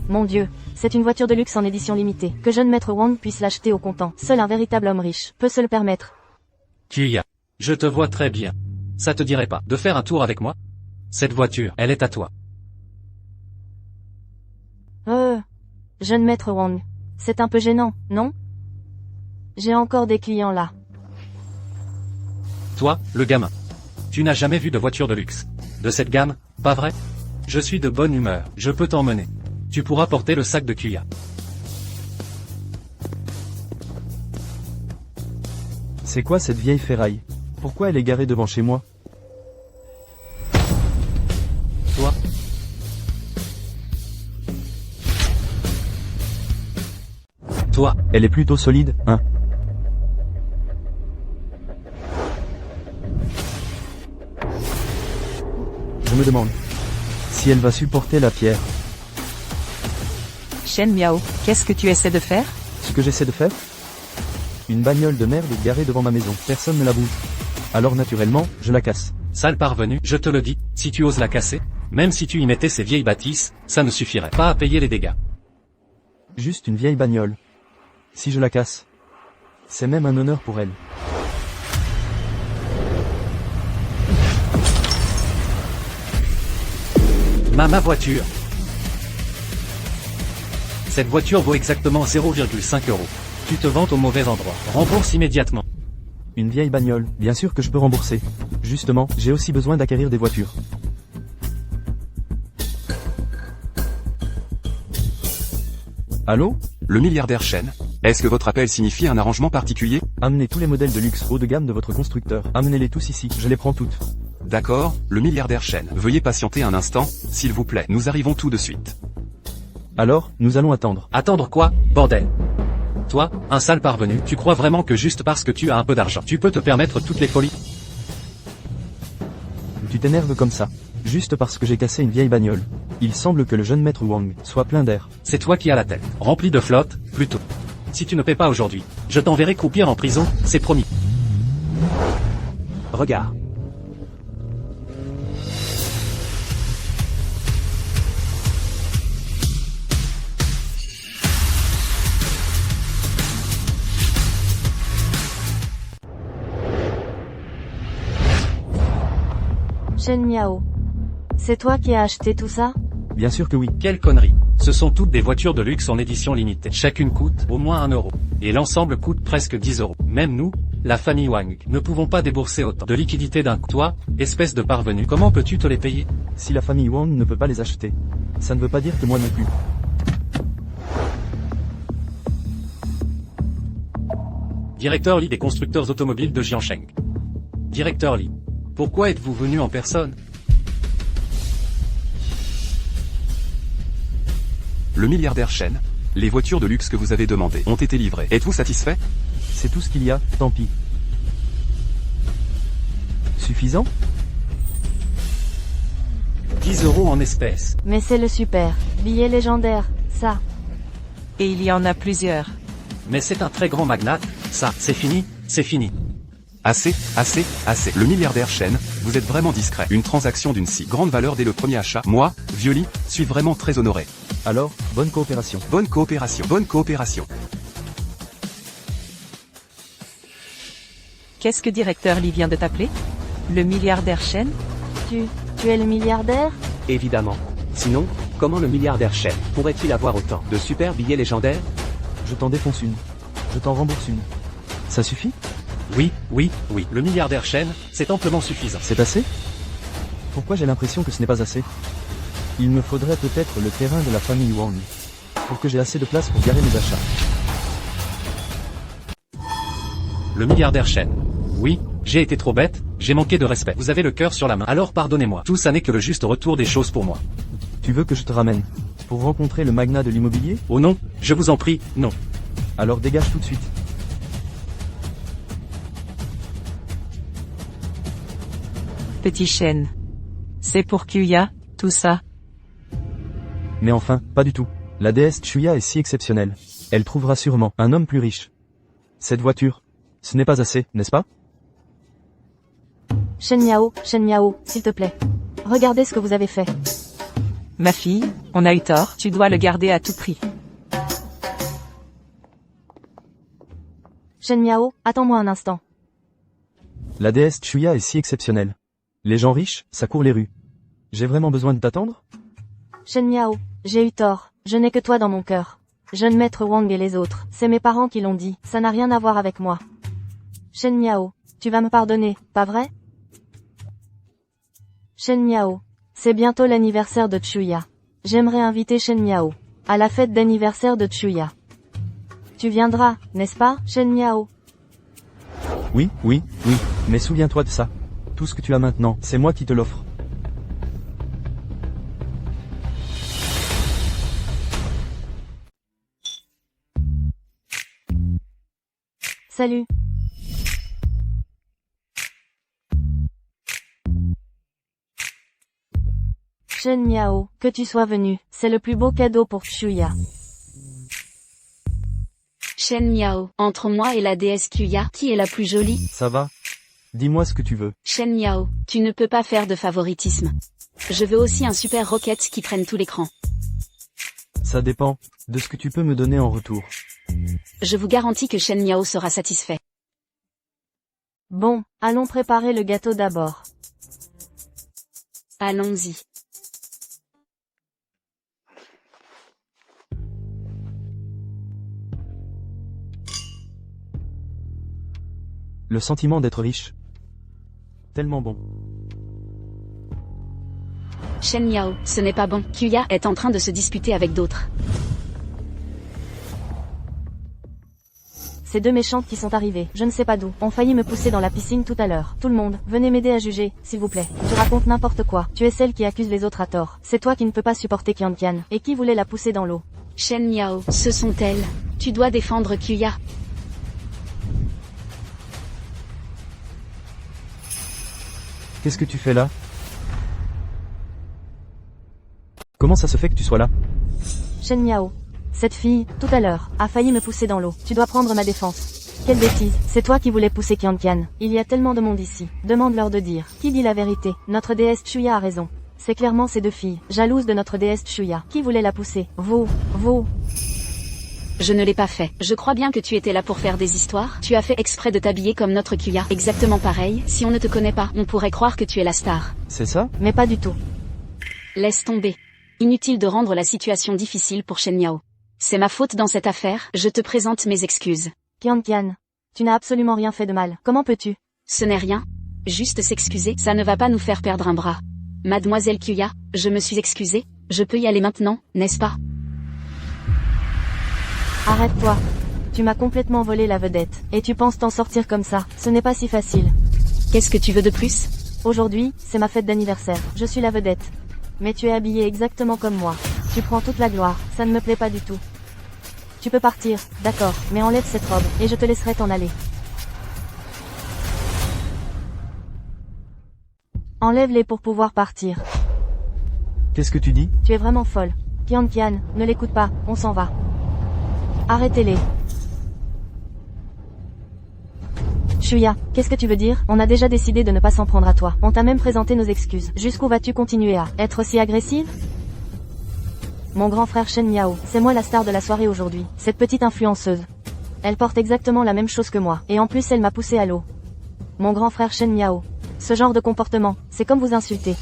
Mon Dieu, c'est une voiture de luxe en édition limitée. Que jeune maître Wang puisse l'acheter au comptant. Seul un véritable homme riche peut se le permettre. Chuya, je te vois très bien. Ça te dirait pas de faire un tour avec moi? Cette voiture, elle est à toi. Jeune maître Wang. C'est un peu gênant, non? J'ai encore des clients là. Toi, le gamin. Tu n'as jamais vu de voiture de luxe. De cette gamme, pas vrai? Je suis de bonne humeur, je peux t'emmener. Tu pourras porter le sac de Chuya. C'est quoi cette vieille ferraille? Pourquoi elle est garée devant chez moi? Toi? Toi? Elle est plutôt solide, hein? Je me demande si elle va supporter la pierre. Shen Miao, qu'est-ce que tu essaies de faire? Ce que j'essaie de faire? Une bagnole de merde est garée devant ma maison. Personne ne la bouge. Alors naturellement, je la casse. Sale parvenu, je te le dis, si tu oses la casser, même si tu y mettais ces vieilles bâtisses, ça ne suffirait pas à payer les dégâts. Juste une vieille bagnole. Si je la casse, c'est même un honneur pour elle. Ma voiture. Cette voiture vaut exactement 0,5 €. Tu te vantes au mauvais endroit. Rembourse immédiatement. Une vieille bagnole, bien sûr que je peux rembourser. Justement, j'ai aussi besoin d'acquérir des voitures. Allô? Le milliardaire Shen. Est-ce que votre appel signifie un arrangement particulier? Amenez tous les modèles de luxe haut de gamme de votre constructeur. Amenez-les tous ici, je les prends toutes. D'accord, le milliardaire Shen. Veuillez patienter un instant, s'il vous plaît. Nous arrivons tout de suite. Alors, nous allons attendre. Attendre quoi, bordel? Toi, un sale parvenu, tu crois vraiment que juste parce que tu as un peu d'argent, tu peux te permettre toutes les folies? Tu t'énerves comme ça. Juste parce que j'ai cassé une vieille bagnole. Il semble que le jeune maître Wang soit plein d'air. C'est toi qui as la tête remplie de flotte, plutôt. Si tu ne paies pas aujourd'hui, je t'enverrai croupir en prison, c'est promis. Regarde. Shen Miao. C'est toi qui as acheté tout ça? Bien sûr que oui. Quelle connerie. Ce sont toutes des voitures de luxe en édition limitée. Chacune coûte au moins 1 euro. Et l'ensemble coûte presque 10 euros. Même nous, la famille Wang, ne pouvons pas débourser autant de liquidités d'un coup. Toi, espèce de parvenu, comment peux-tu te les payer? Si la famille Wang ne peut pas les acheter, ça ne veut pas dire que moi non plus. Directeur Li des constructeurs automobiles de Jiangsheng. Directeur Li. Pourquoi êtes-vous venu en personne? Le milliardaire Shen. Les voitures de luxe que vous avez demandées ont été livrées. Êtes-vous satisfait? C'est tout ce qu'il y a, tant pis. Suffisant? 10 euros en espèces. Mais c'est le super. Billet légendaire, ça. Et il y en a plusieurs. Mais c'est un très grand magnat, ça, c'est fini, c'est fini. Assez, assez, assez. Le milliardaire Shen, vous êtes vraiment discret. Une transaction d'une si grande valeur dès le premier achat. Moi, Violi, suis vraiment très honoré. Alors, bonne coopération. Bonne coopération, bonne coopération. Qu'est-ce que directeur Li vient de t'appeler? Le milliardaire Shen? Tu es le milliardaire? Évidemment. Sinon, comment le milliardaire Shen pourrait-il avoir autant de super billets légendaires? Je t'en défonce une. Je t'en rembourse une. Ça suffit? Oui, oui, oui. Le milliardaire Shen, c'est amplement suffisant. C'est assez? Pourquoi j'ai l'impression que ce n'est pas assez? Il me faudrait peut-être le terrain de la famille Wang, pour que j'ai assez de place pour garer mes achats. Le milliardaire Shen. Oui, j'ai été trop bête, j'ai manqué de respect. Vous avez le cœur sur la main, alors pardonnez-moi. Tout ça n'est que le juste retour des choses pour moi. Tu veux que je te ramène pour rencontrer le magnat de l'immobilier? Oh non, je vous en prie, non. Alors dégage tout de suite. Petit Shen. C'est pour Kuya, tout ça? Mais enfin, pas du tout. La déesse Chuya est si exceptionnelle. Elle trouvera sûrement un homme plus riche. Cette voiture, ce n'est pas assez, n'est-ce pas? Shen Miao, s'il te plaît. Regardez ce que vous avez fait. Ma fille, on a eu tort, tu dois le garder à tout prix. Shen Miao, attends-moi un instant. La déesse Chuya est si exceptionnelle. Les gens riches, ça court les rues. J'ai vraiment besoin de t'attendre? Shen Miao, j'ai eu tort. Je n'ai que toi dans mon cœur. Jeune maître Wang et les autres, c'est mes parents qui l'ont dit, ça n'a rien à voir avec moi. Shen Miao, tu vas me pardonner, pas vrai? Shen Miao, c'est bientôt l'anniversaire de Chuya. J'aimerais inviter Shen Miao à la fête d'anniversaire de Chuya. Tu viendras, n'est-ce pas, Shen Miao? Oui, mais souviens-toi de ça. Tout ce que tu as maintenant, c'est moi qui te l'offre. Salut. Shen Miao, que tu sois venu, c'est le plus beau cadeau pour Chuya. Shen Miao, entre moi et la déesse Kuya, qui est la plus jolie? Ça va? Dis-moi ce que tu veux. Shen Miao, tu ne peux pas faire de favoritisme. Je veux aussi un super rocket qui prenne tout l'écran. Ça dépend de ce que tu peux me donner en retour. Je vous garantis que Shen Miao sera satisfait. Bon, allons préparer le gâteau d'abord. Allons-y. Le sentiment d'être riche. Tellement bon. Shen Yao, ce n'est pas bon. Kuya est en train de se disputer avec d'autres. Ces deux méchantes qui sont arrivées, je ne sais pas d'où, ont failli me pousser dans la piscine tout à l'heure. Tout le monde, venez m'aider à juger, s'il vous plaît. Tu racontes n'importe quoi. Tu es celle qui accuse les autres à tort. C'est toi qui ne peux pas supporter Qianqian. Et qui voulait la pousser dans l'eau. Shen Yao, ce sont elles. Tu dois défendre Kuya. Qu'est-ce que tu fais là? Comment ça se fait que tu sois là? Shen Yao. Cette fille, tout à l'heure, a failli me pousser dans l'eau. Tu dois prendre ma défense. Quelle bêtise, c'est toi qui voulais pousser Qianqian. Il y a tellement de monde ici. Demande-leur de dire. Qui dit la vérité? Notre déesse Chuya a raison. C'est clairement ces deux filles, jalouses de notre déesse Chuya. Qui voulait la pousser? Vous. Je ne l'ai pas fait. Je crois bien que tu étais là pour faire des histoires. Tu as fait exprès de t'habiller comme notre Kuya. Exactement pareil. Si on ne te connaît pas, on pourrait croire que tu es la star. C'est ça? Mais pas du tout. Laisse tomber. Inutile de rendre la situation difficile pour Shen Yao. C'est ma faute dans cette affaire, je te présente mes excuses. Qianqian. Tu n'as absolument rien fait de mal. Comment peux-tu? Ce n'est rien. Juste s'excuser, ça ne va pas nous faire perdre un bras. Mademoiselle Kuya, je me suis excusée. Je peux y aller maintenant, n'est-ce pas? Arrête-toi. Tu m'as complètement volé la vedette. Et tu penses t'en sortir comme ça. Ce n'est pas si facile. Qu'est-ce que tu veux de plus? Aujourd'hui, c'est ma fête d'anniversaire. Je suis la vedette. Mais tu es habillée exactement comme moi. Tu prends toute la gloire, ça ne me plaît pas du tout. Tu peux partir, d'accord, mais enlève cette robe, et je te laisserai t'en aller. Enlève-les pour pouvoir partir. Qu'est-ce que tu dis? Tu es vraiment folle. Qianqian, ne l'écoute pas, on s'en va. Arrêtez-les. Chuya, qu'est-ce que tu veux dire? On a déjà décidé de ne pas s'en prendre à toi. On t'a même présenté nos excuses. Jusqu'où vas-tu continuer à être aussi agressive? Mon grand frère Shen Yao, c'est moi la star de la soirée aujourd'hui. Cette petite influenceuse. Elle porte exactement la même chose que moi. Et en plus elle m'a poussé à l'eau. Mon grand frère Shen Yao. Ce genre de comportement, c'est comme vous insulter.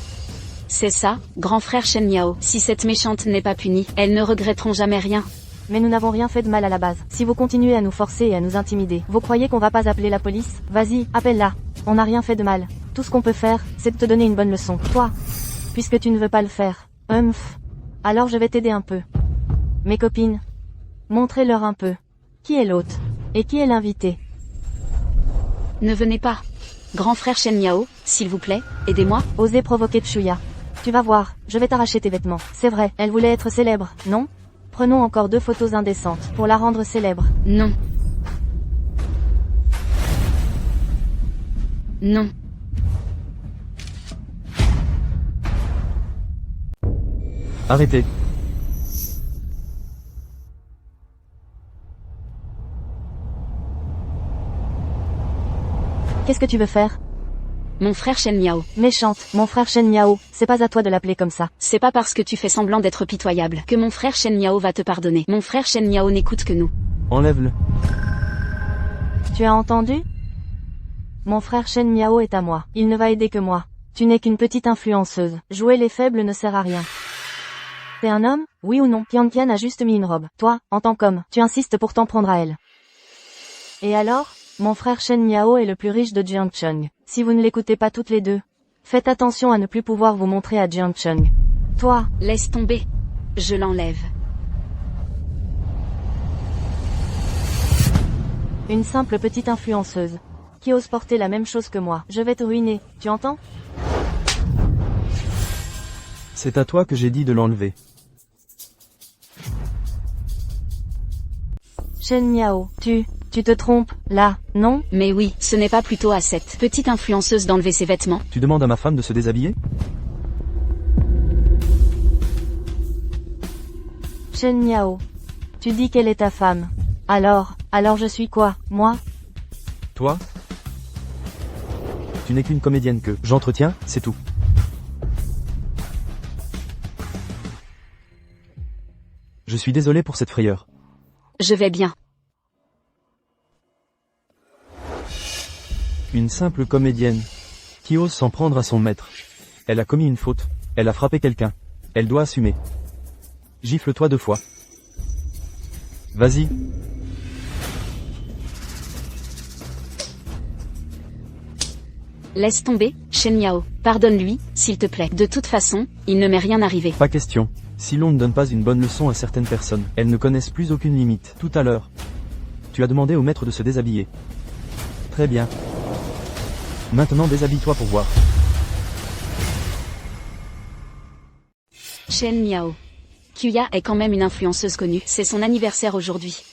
C'est ça, grand frère Shen Yao. Si cette méchante n'est pas punie, elles ne regretteront jamais rien. Mais nous n'avons rien fait de mal à la base. Si vous continuez à nous forcer et à nous intimider, vous croyez qu'on va pas appeler la police? Vas-y, appelle-la. On n'a rien fait de mal. Tout ce qu'on peut faire, c'est de te donner une bonne leçon. Toi, puisque tu ne veux pas le faire. Alors je vais t'aider un peu. Mes copines, montrez-leur un peu. Qui est l'hôte? Et qui est l'invité? Ne venez pas. Grand frère Shen Yao, s'il vous plaît, aidez-moi. Osez provoquer Chuya. Tu vas voir, je vais t'arracher tes vêtements. C'est vrai, elle voulait être célèbre, non? Prenons encore 2 photos indécentes, pour la rendre célèbre. Non. Non. Arrêtez. Qu'est-ce que tu veux faire? Mon frère Shen Yao. Méchante, mon frère Shen Yao, c'est pas à toi de l'appeler comme ça. C'est pas parce que tu fais semblant d'être pitoyable que mon frère Shen Yao va te pardonner. Mon frère Shen Yao n'écoute que nous. Enlève-le. Tu as entendu? Mon frère Shen Yao est à moi. Il ne va aider que moi. Tu n'es qu'une petite influenceuse. Jouer les faibles ne sert à rien. T'es un homme? Oui ou non? Qianqian a juste mis une robe. Toi, en tant qu'homme, tu insistes pour t'en prendre à elle. Et alors? Mon frère Shen Yao est le plus riche de Jiangcheng. Si vous ne l'écoutez pas toutes les deux, faites attention à ne plus pouvoir vous montrer à Jiangcheng. Toi, Laisse tomber. Je l'enlève. une simple petite influenceuse, qui ose porter la même chose que moi. Je vais te ruiner, tu entends? C'est à toi que j'ai dit de l'enlever. Shen Yao, tu te trompes, là, non? Mais oui, ce n'est pas plutôt à cette petite influenceuse d'enlever ses vêtements. Tu demandes à ma femme de se déshabiller? Shen Yao, tu dis qu'elle est ta femme. Alors je suis quoi, moi? Toi? Tu n'es qu'une comédienne que j'entretiens, c'est tout. Je suis désolé pour cette frayeur. Je vais bien. Une simple comédienne, qui ose s'en prendre à son maître. Elle a commis une faute, elle a frappé quelqu'un. Elle doit assumer. Gifle-toi 2 fois. Vas-y. Laisse tomber, Shen Yao. Pardonne-lui, s'il te plaît. De toute façon, il ne m'est rien arrivé. Pas question. Si l'on ne donne pas une bonne leçon à certaines personnes, elles ne connaissent plus aucune limite. Tout à l'heure, tu as demandé au maître de se déshabiller. Très bien. Maintenant déshabille-toi pour voir. Shen Yao. Kyuya est quand même une influenceuse connue. C'est son anniversaire aujourd'hui.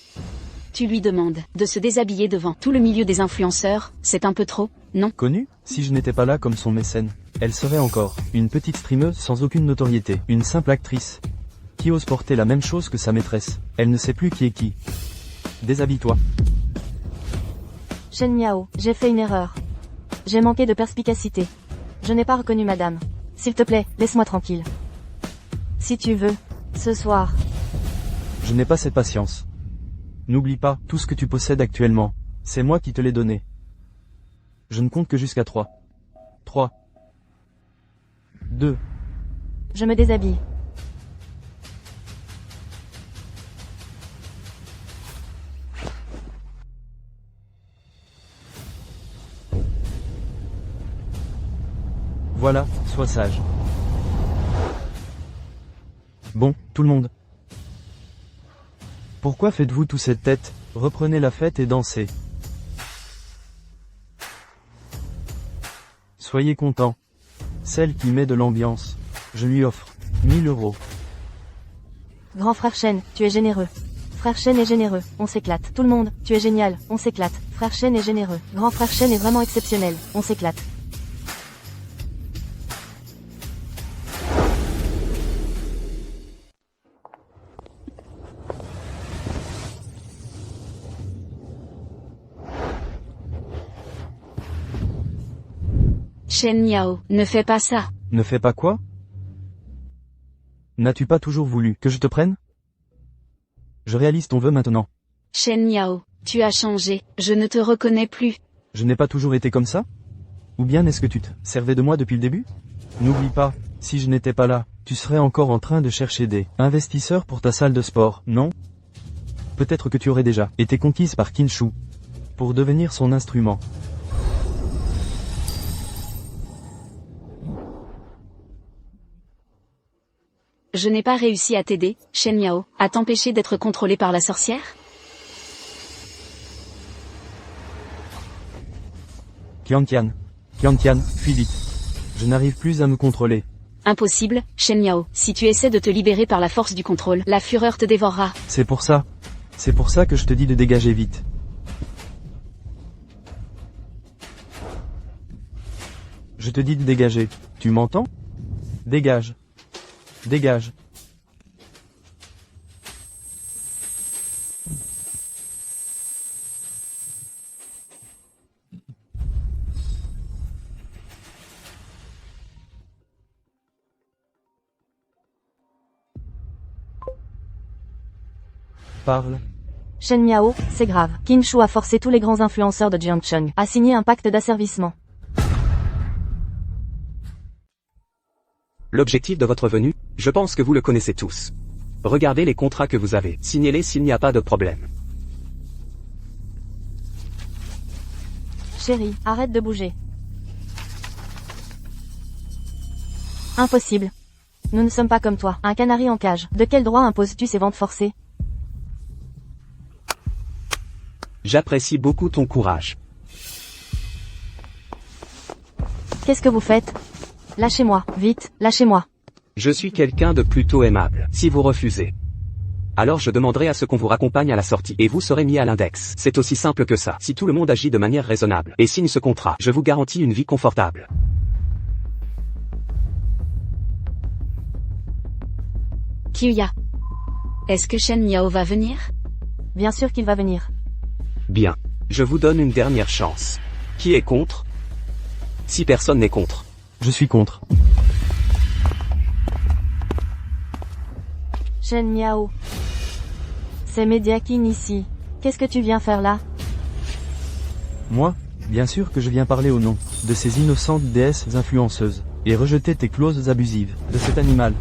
Tu lui demandes de se déshabiller devant tout le milieu des influenceurs, c'est un peu trop, non? Connue? Si je n'étais pas là comme son mécène, elle serait encore une petite streameuse sans aucune notoriété, une simple actrice qui ose porter la même chose que sa maîtresse. Elle ne sait plus qui est qui. Déshabille-toi. Shen Miao, j'ai fait une erreur. J'ai manqué de perspicacité. Je n'ai pas reconnu madame. S'il te plaît, laisse-moi tranquille. Si tu veux, ce soir. Je n'ai pas cette patience. N'oublie pas, tout ce que tu possèdes actuellement, c'est moi qui te l'ai donné. Je ne compte que jusqu'à 3. 3. 2. Je me déshabille. Voilà, sois sage. Bon, tout le monde. Pourquoi faites-vous tous cette tête? Reprenez la fête et dansez. Soyez contents. Celle qui met de l'ambiance, je lui offre 1000 €. Grand frère Shen, tu es généreux. Frère Shen est généreux, on s'éclate. Tout le monde, tu es génial, on s'éclate. Frère Shen est généreux. Grand frère Shen est vraiment exceptionnel, on s'éclate. Shen Yao, ne fais pas ça. Ne fais pas quoi? N'as-tu pas toujours voulu que je te prenne? Je réalise ton vœu maintenant. Shen Yao, tu as changé, je ne te reconnais plus. Je n'ai pas toujours été comme ça? Ou bien est-ce que tu te servais de moi depuis le début? N'oublie pas, si je n'étais pas là, tu serais encore en train de chercher des investisseurs pour ta salle de sport, non? Peut-être que tu aurais déjà été conquise par Kinshu pour devenir son instrument. Je n'ai pas réussi à t'aider, Shen Yao, à t'empêcher d'être contrôlé par la sorcière? Qiantian, fuis vite. Je n'arrive plus à me contrôler. Impossible, Shen Yao. Si tu essaies de te libérer par la force du contrôle, la fureur te dévorera. C'est pour ça que je te dis de dégager vite. Je te dis de dégager. Tu m'entends? Dégage. Dégage. Parle. Shen Miao, c'est grave. Kinshu a forcé tous les grands influenceurs de Jiangcheng à signer un pacte d'asservissement. L'objectif de votre venue, je pense que vous le connaissez tous. Regardez les contrats que vous avez, signez-les s'il n'y a pas de problème. Chérie, arrête de bouger. Impossible. Nous ne sommes pas comme toi, un canari en cage. De quel droit imposes-tu ces ventes forcées? J'apprécie beaucoup ton courage. Qu'est-ce que vous faites? Lâchez-moi, vite, lâchez-moi. Je suis quelqu'un de plutôt aimable. Si vous refusez, alors je demanderai à ce qu'on vous raccompagne à la sortie et vous serez mis à l'index. C'est aussi simple que ça. Si tout le monde agit de manière raisonnable et signe ce contrat, je vous garantis une vie confortable. Kyuya. Est-ce que Shen Miao va venir? Bien sûr qu'il va venir. Bien. Je vous donne une dernière chance. Qui est contre? Si personne n'est contre. Je suis contre. Shen Miao. C'est Mediakin ici. Qu'est-ce que tu viens faire là? Moi, bien sûr que je viens parler au nom de ces innocentes déesses influenceuses et rejeter tes clauses abusives de cet animal.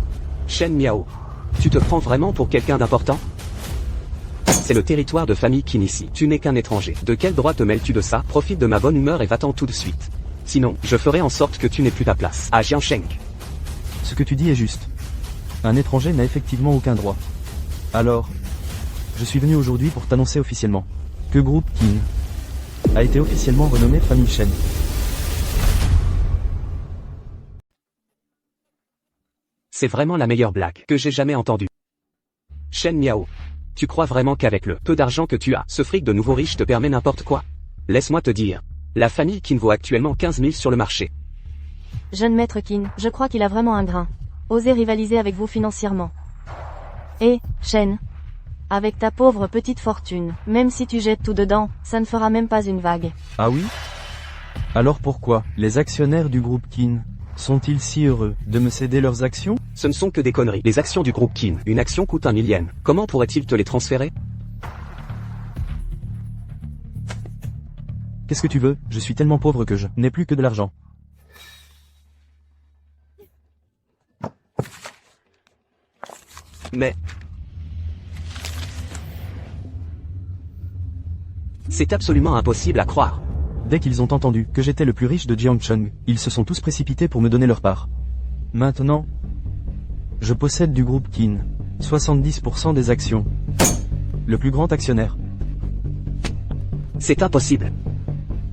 Shen Miao. Tu te prends vraiment pour quelqu'un d'important? C'est le territoire de famille Qin ici. Tu n'es qu'un étranger. De quel droit te mêles-tu de ça? Profite de ma bonne humeur et va-t'en tout de suite. Sinon, je ferai en sorte que tu n'aies plus ta place à Jiansheng. Ce que tu dis est juste. Un étranger n'a effectivement aucun droit. Alors, je suis venu aujourd'hui pour t'annoncer officiellement que Groupe Qin a été officiellement renommé Famille Shen. C'est vraiment la meilleure blague que j'ai jamais entendue. Shen Miao. Tu crois vraiment qu'avec le peu d'argent que tu as, ce fric de nouveau riche te permet n'importe quoi? Laisse-moi te dire. La famille Qin vaut actuellement 15 000 sur le marché. Jeune maître Qin, je crois qu'il a vraiment un grain. Oser rivaliser avec vous financièrement. Et, Shen, avec ta pauvre petite fortune, même si tu jettes tout dedans, ça ne fera même pas une vague. Ah oui? Alors pourquoi les actionnaires du groupe Qin sont-ils si heureux de me céder leurs actions? Ce ne sont que des conneries. Les actions du groupe Qin, une action coûte 1 000 yens. Comment pourrait-il te les transférer? Qu'est-ce que tu veux? Je suis tellement pauvre que je n'ai plus que de l'argent. Mais... c'est absolument impossible à croire. Dès qu'ils ont entendu que j'étais le plus riche de Jiangcheng, ils se sont tous précipités pour me donner leur part. Maintenant, je possède du groupe Qin 70% des actions. Le plus grand actionnaire. C'est impossible.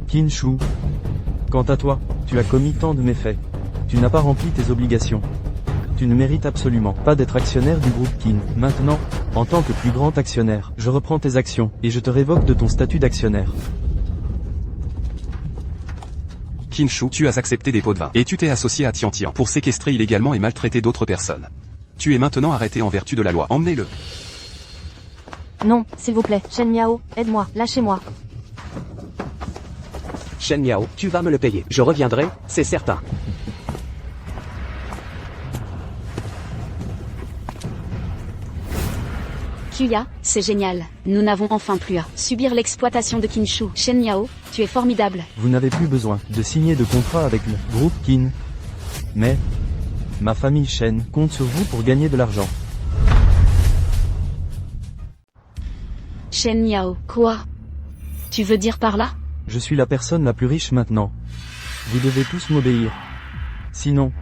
Qin Shu. Quant à toi, tu as commis tant de méfaits. Tu n'as pas rempli tes obligations. Tu ne mérites absolument pas d'être actionnaire du groupe Qin. Maintenant, en tant que plus grand actionnaire, je reprends tes actions, et je te révoque de ton statut d'actionnaire. Qin Shu, tu as accepté des pots de vin, et tu t'es associé à Tian Tian pour séquestrer illégalement et maltraiter d'autres personnes. Tu es maintenant arrêté en vertu de la loi. Emmenez-le. Non, s'il vous plaît, Shen Miao, aide-moi, lâchez-moi. Shen Miao, tu vas me le payer. Je reviendrai, c'est certain. Kuya, c'est génial. Nous n'avons enfin plus à subir l'exploitation de Qin Shu. Shen Miao, tu es formidable. Vous n'avez plus besoin de signer de contrat avec le groupe Qin. Mais, ma famille Shen compte sur vous pour gagner de l'argent. Shen Miao, quoi? Tu veux dire par là? Je suis la personne la plus riche maintenant. Vous devez tous m'obéir. Sinon,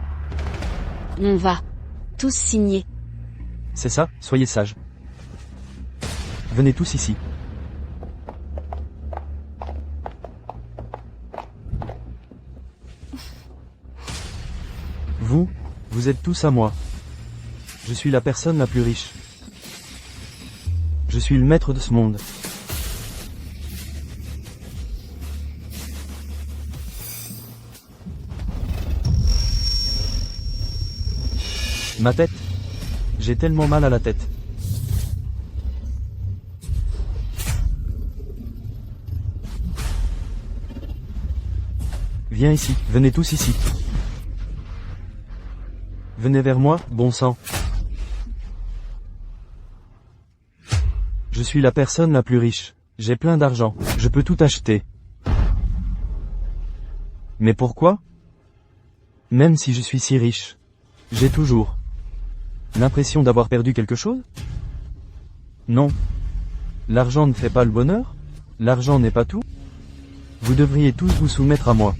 On va tous signer. c'est ça, soyez sages. Venez tous ici. Vous êtes tous à moi. Je suis la personne la plus riche. Je suis le maître de ce monde. Ma tête. J'ai tellement mal à la tête. Viens ici, venez tous ici. Venez vers moi, bon sang. Je suis la personne la plus riche. J'ai plein d'argent. Je peux tout acheter. Mais pourquoi? Même si je suis si riche, j'ai toujours l'impression d'avoir perdu quelque chose? Non. L'argent ne fait pas le bonheur? L'argent n'est pas tout? Vous devriez tous vous soumettre à moi.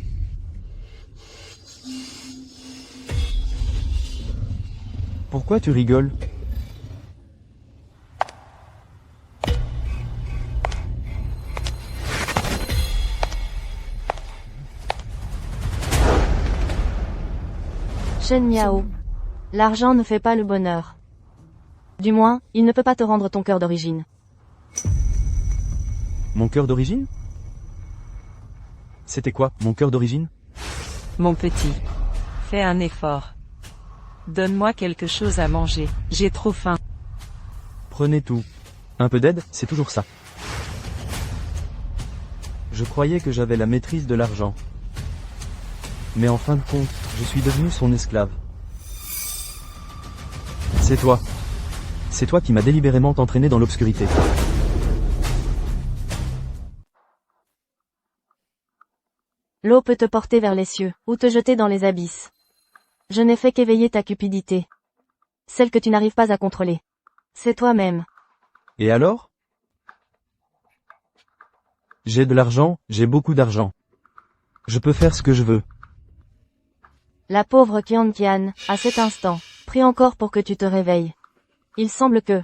Pourquoi tu rigoles? Shen Miao. L'argent ne fait pas le bonheur. Du moins, il ne peut pas te rendre ton cœur d'origine. Mon cœur d'origine? C'était quoi, mon cœur d'origine? Mon petit, fais un effort. Donne-moi quelque chose à manger, j'ai trop faim. Prenez tout. Un peu d'aide, c'est toujours ça. Je croyais que j'avais la maîtrise de l'argent. Mais en fin de compte, je suis devenu son esclave. C'est toi. C'est toi qui m'as délibérément entraîné dans l'obscurité. L'eau peut te porter vers les cieux, ou te jeter dans les abysses. Je n'ai fait qu'éveiller ta cupidité. Celle que tu n'arrives pas à contrôler. C'est toi-même. Et alors? J'ai de l'argent, j'ai beaucoup d'argent. Je peux faire ce que je veux. La pauvre Qian Qian, à cet instant, prie encore pour que tu te réveilles. Il semble que,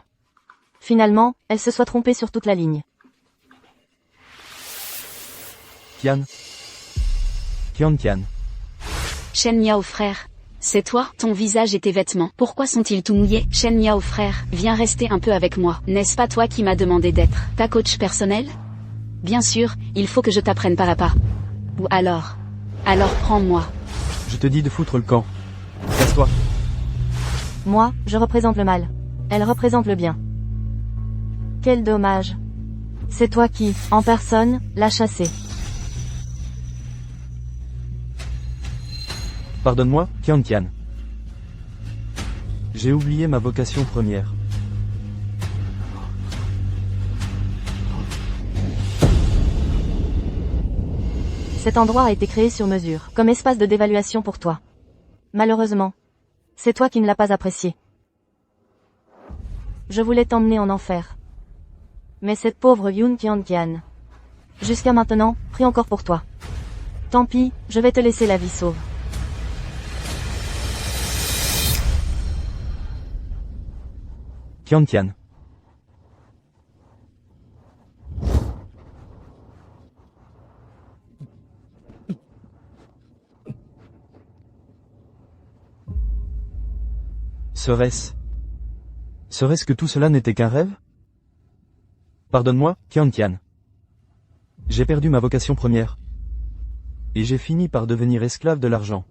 finalement, elle se soit trompée sur toute la ligne. Qian. Qian. Shen Miao frère. C'est toi, ton visage et tes vêtements. Pourquoi sont-ils tout mouillés? Shen Miao frère, viens rester un peu avec moi. N'est-ce pas toi qui m'as demandé d'être ta coach personnel? Bien sûr, il faut que je t'apprenne pas à pas. Ou alors prends-moi. Je te dis de foutre le camp. Casse-toi. Moi, je représente le mal. Elle représente le bien. Quel dommage. C'est toi qui, en personne, l'as chassé. Pardonne-moi, Qian. J'ai oublié ma vocation première. Cet endroit a été créé sur mesure, comme espace de dévaluation pour toi. Malheureusement, c'est toi qui ne l'as pas apprécié. Je voulais t'emmener en enfer. Mais cette pauvre Yun Qian. Jusqu'à maintenant, prie encore pour toi. Tant pis, je vais te laisser la vie sauve. Qian. Serait-ce que tout cela n'était qu'un rêve? Pardonne-moi, Qian. J'ai perdu ma vocation première. Et j'ai fini par devenir esclave de l'argent.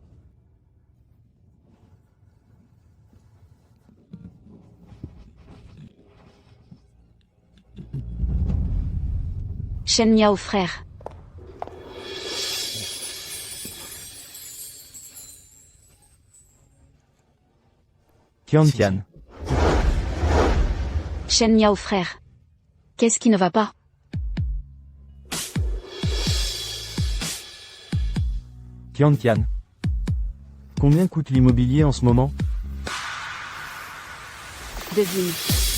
Shen Miao frère. Qian. Shen Miao frère. Qu'est-ce qui ne va pas? Qian. Combien coûte l'immobilier en ce moment? Devine.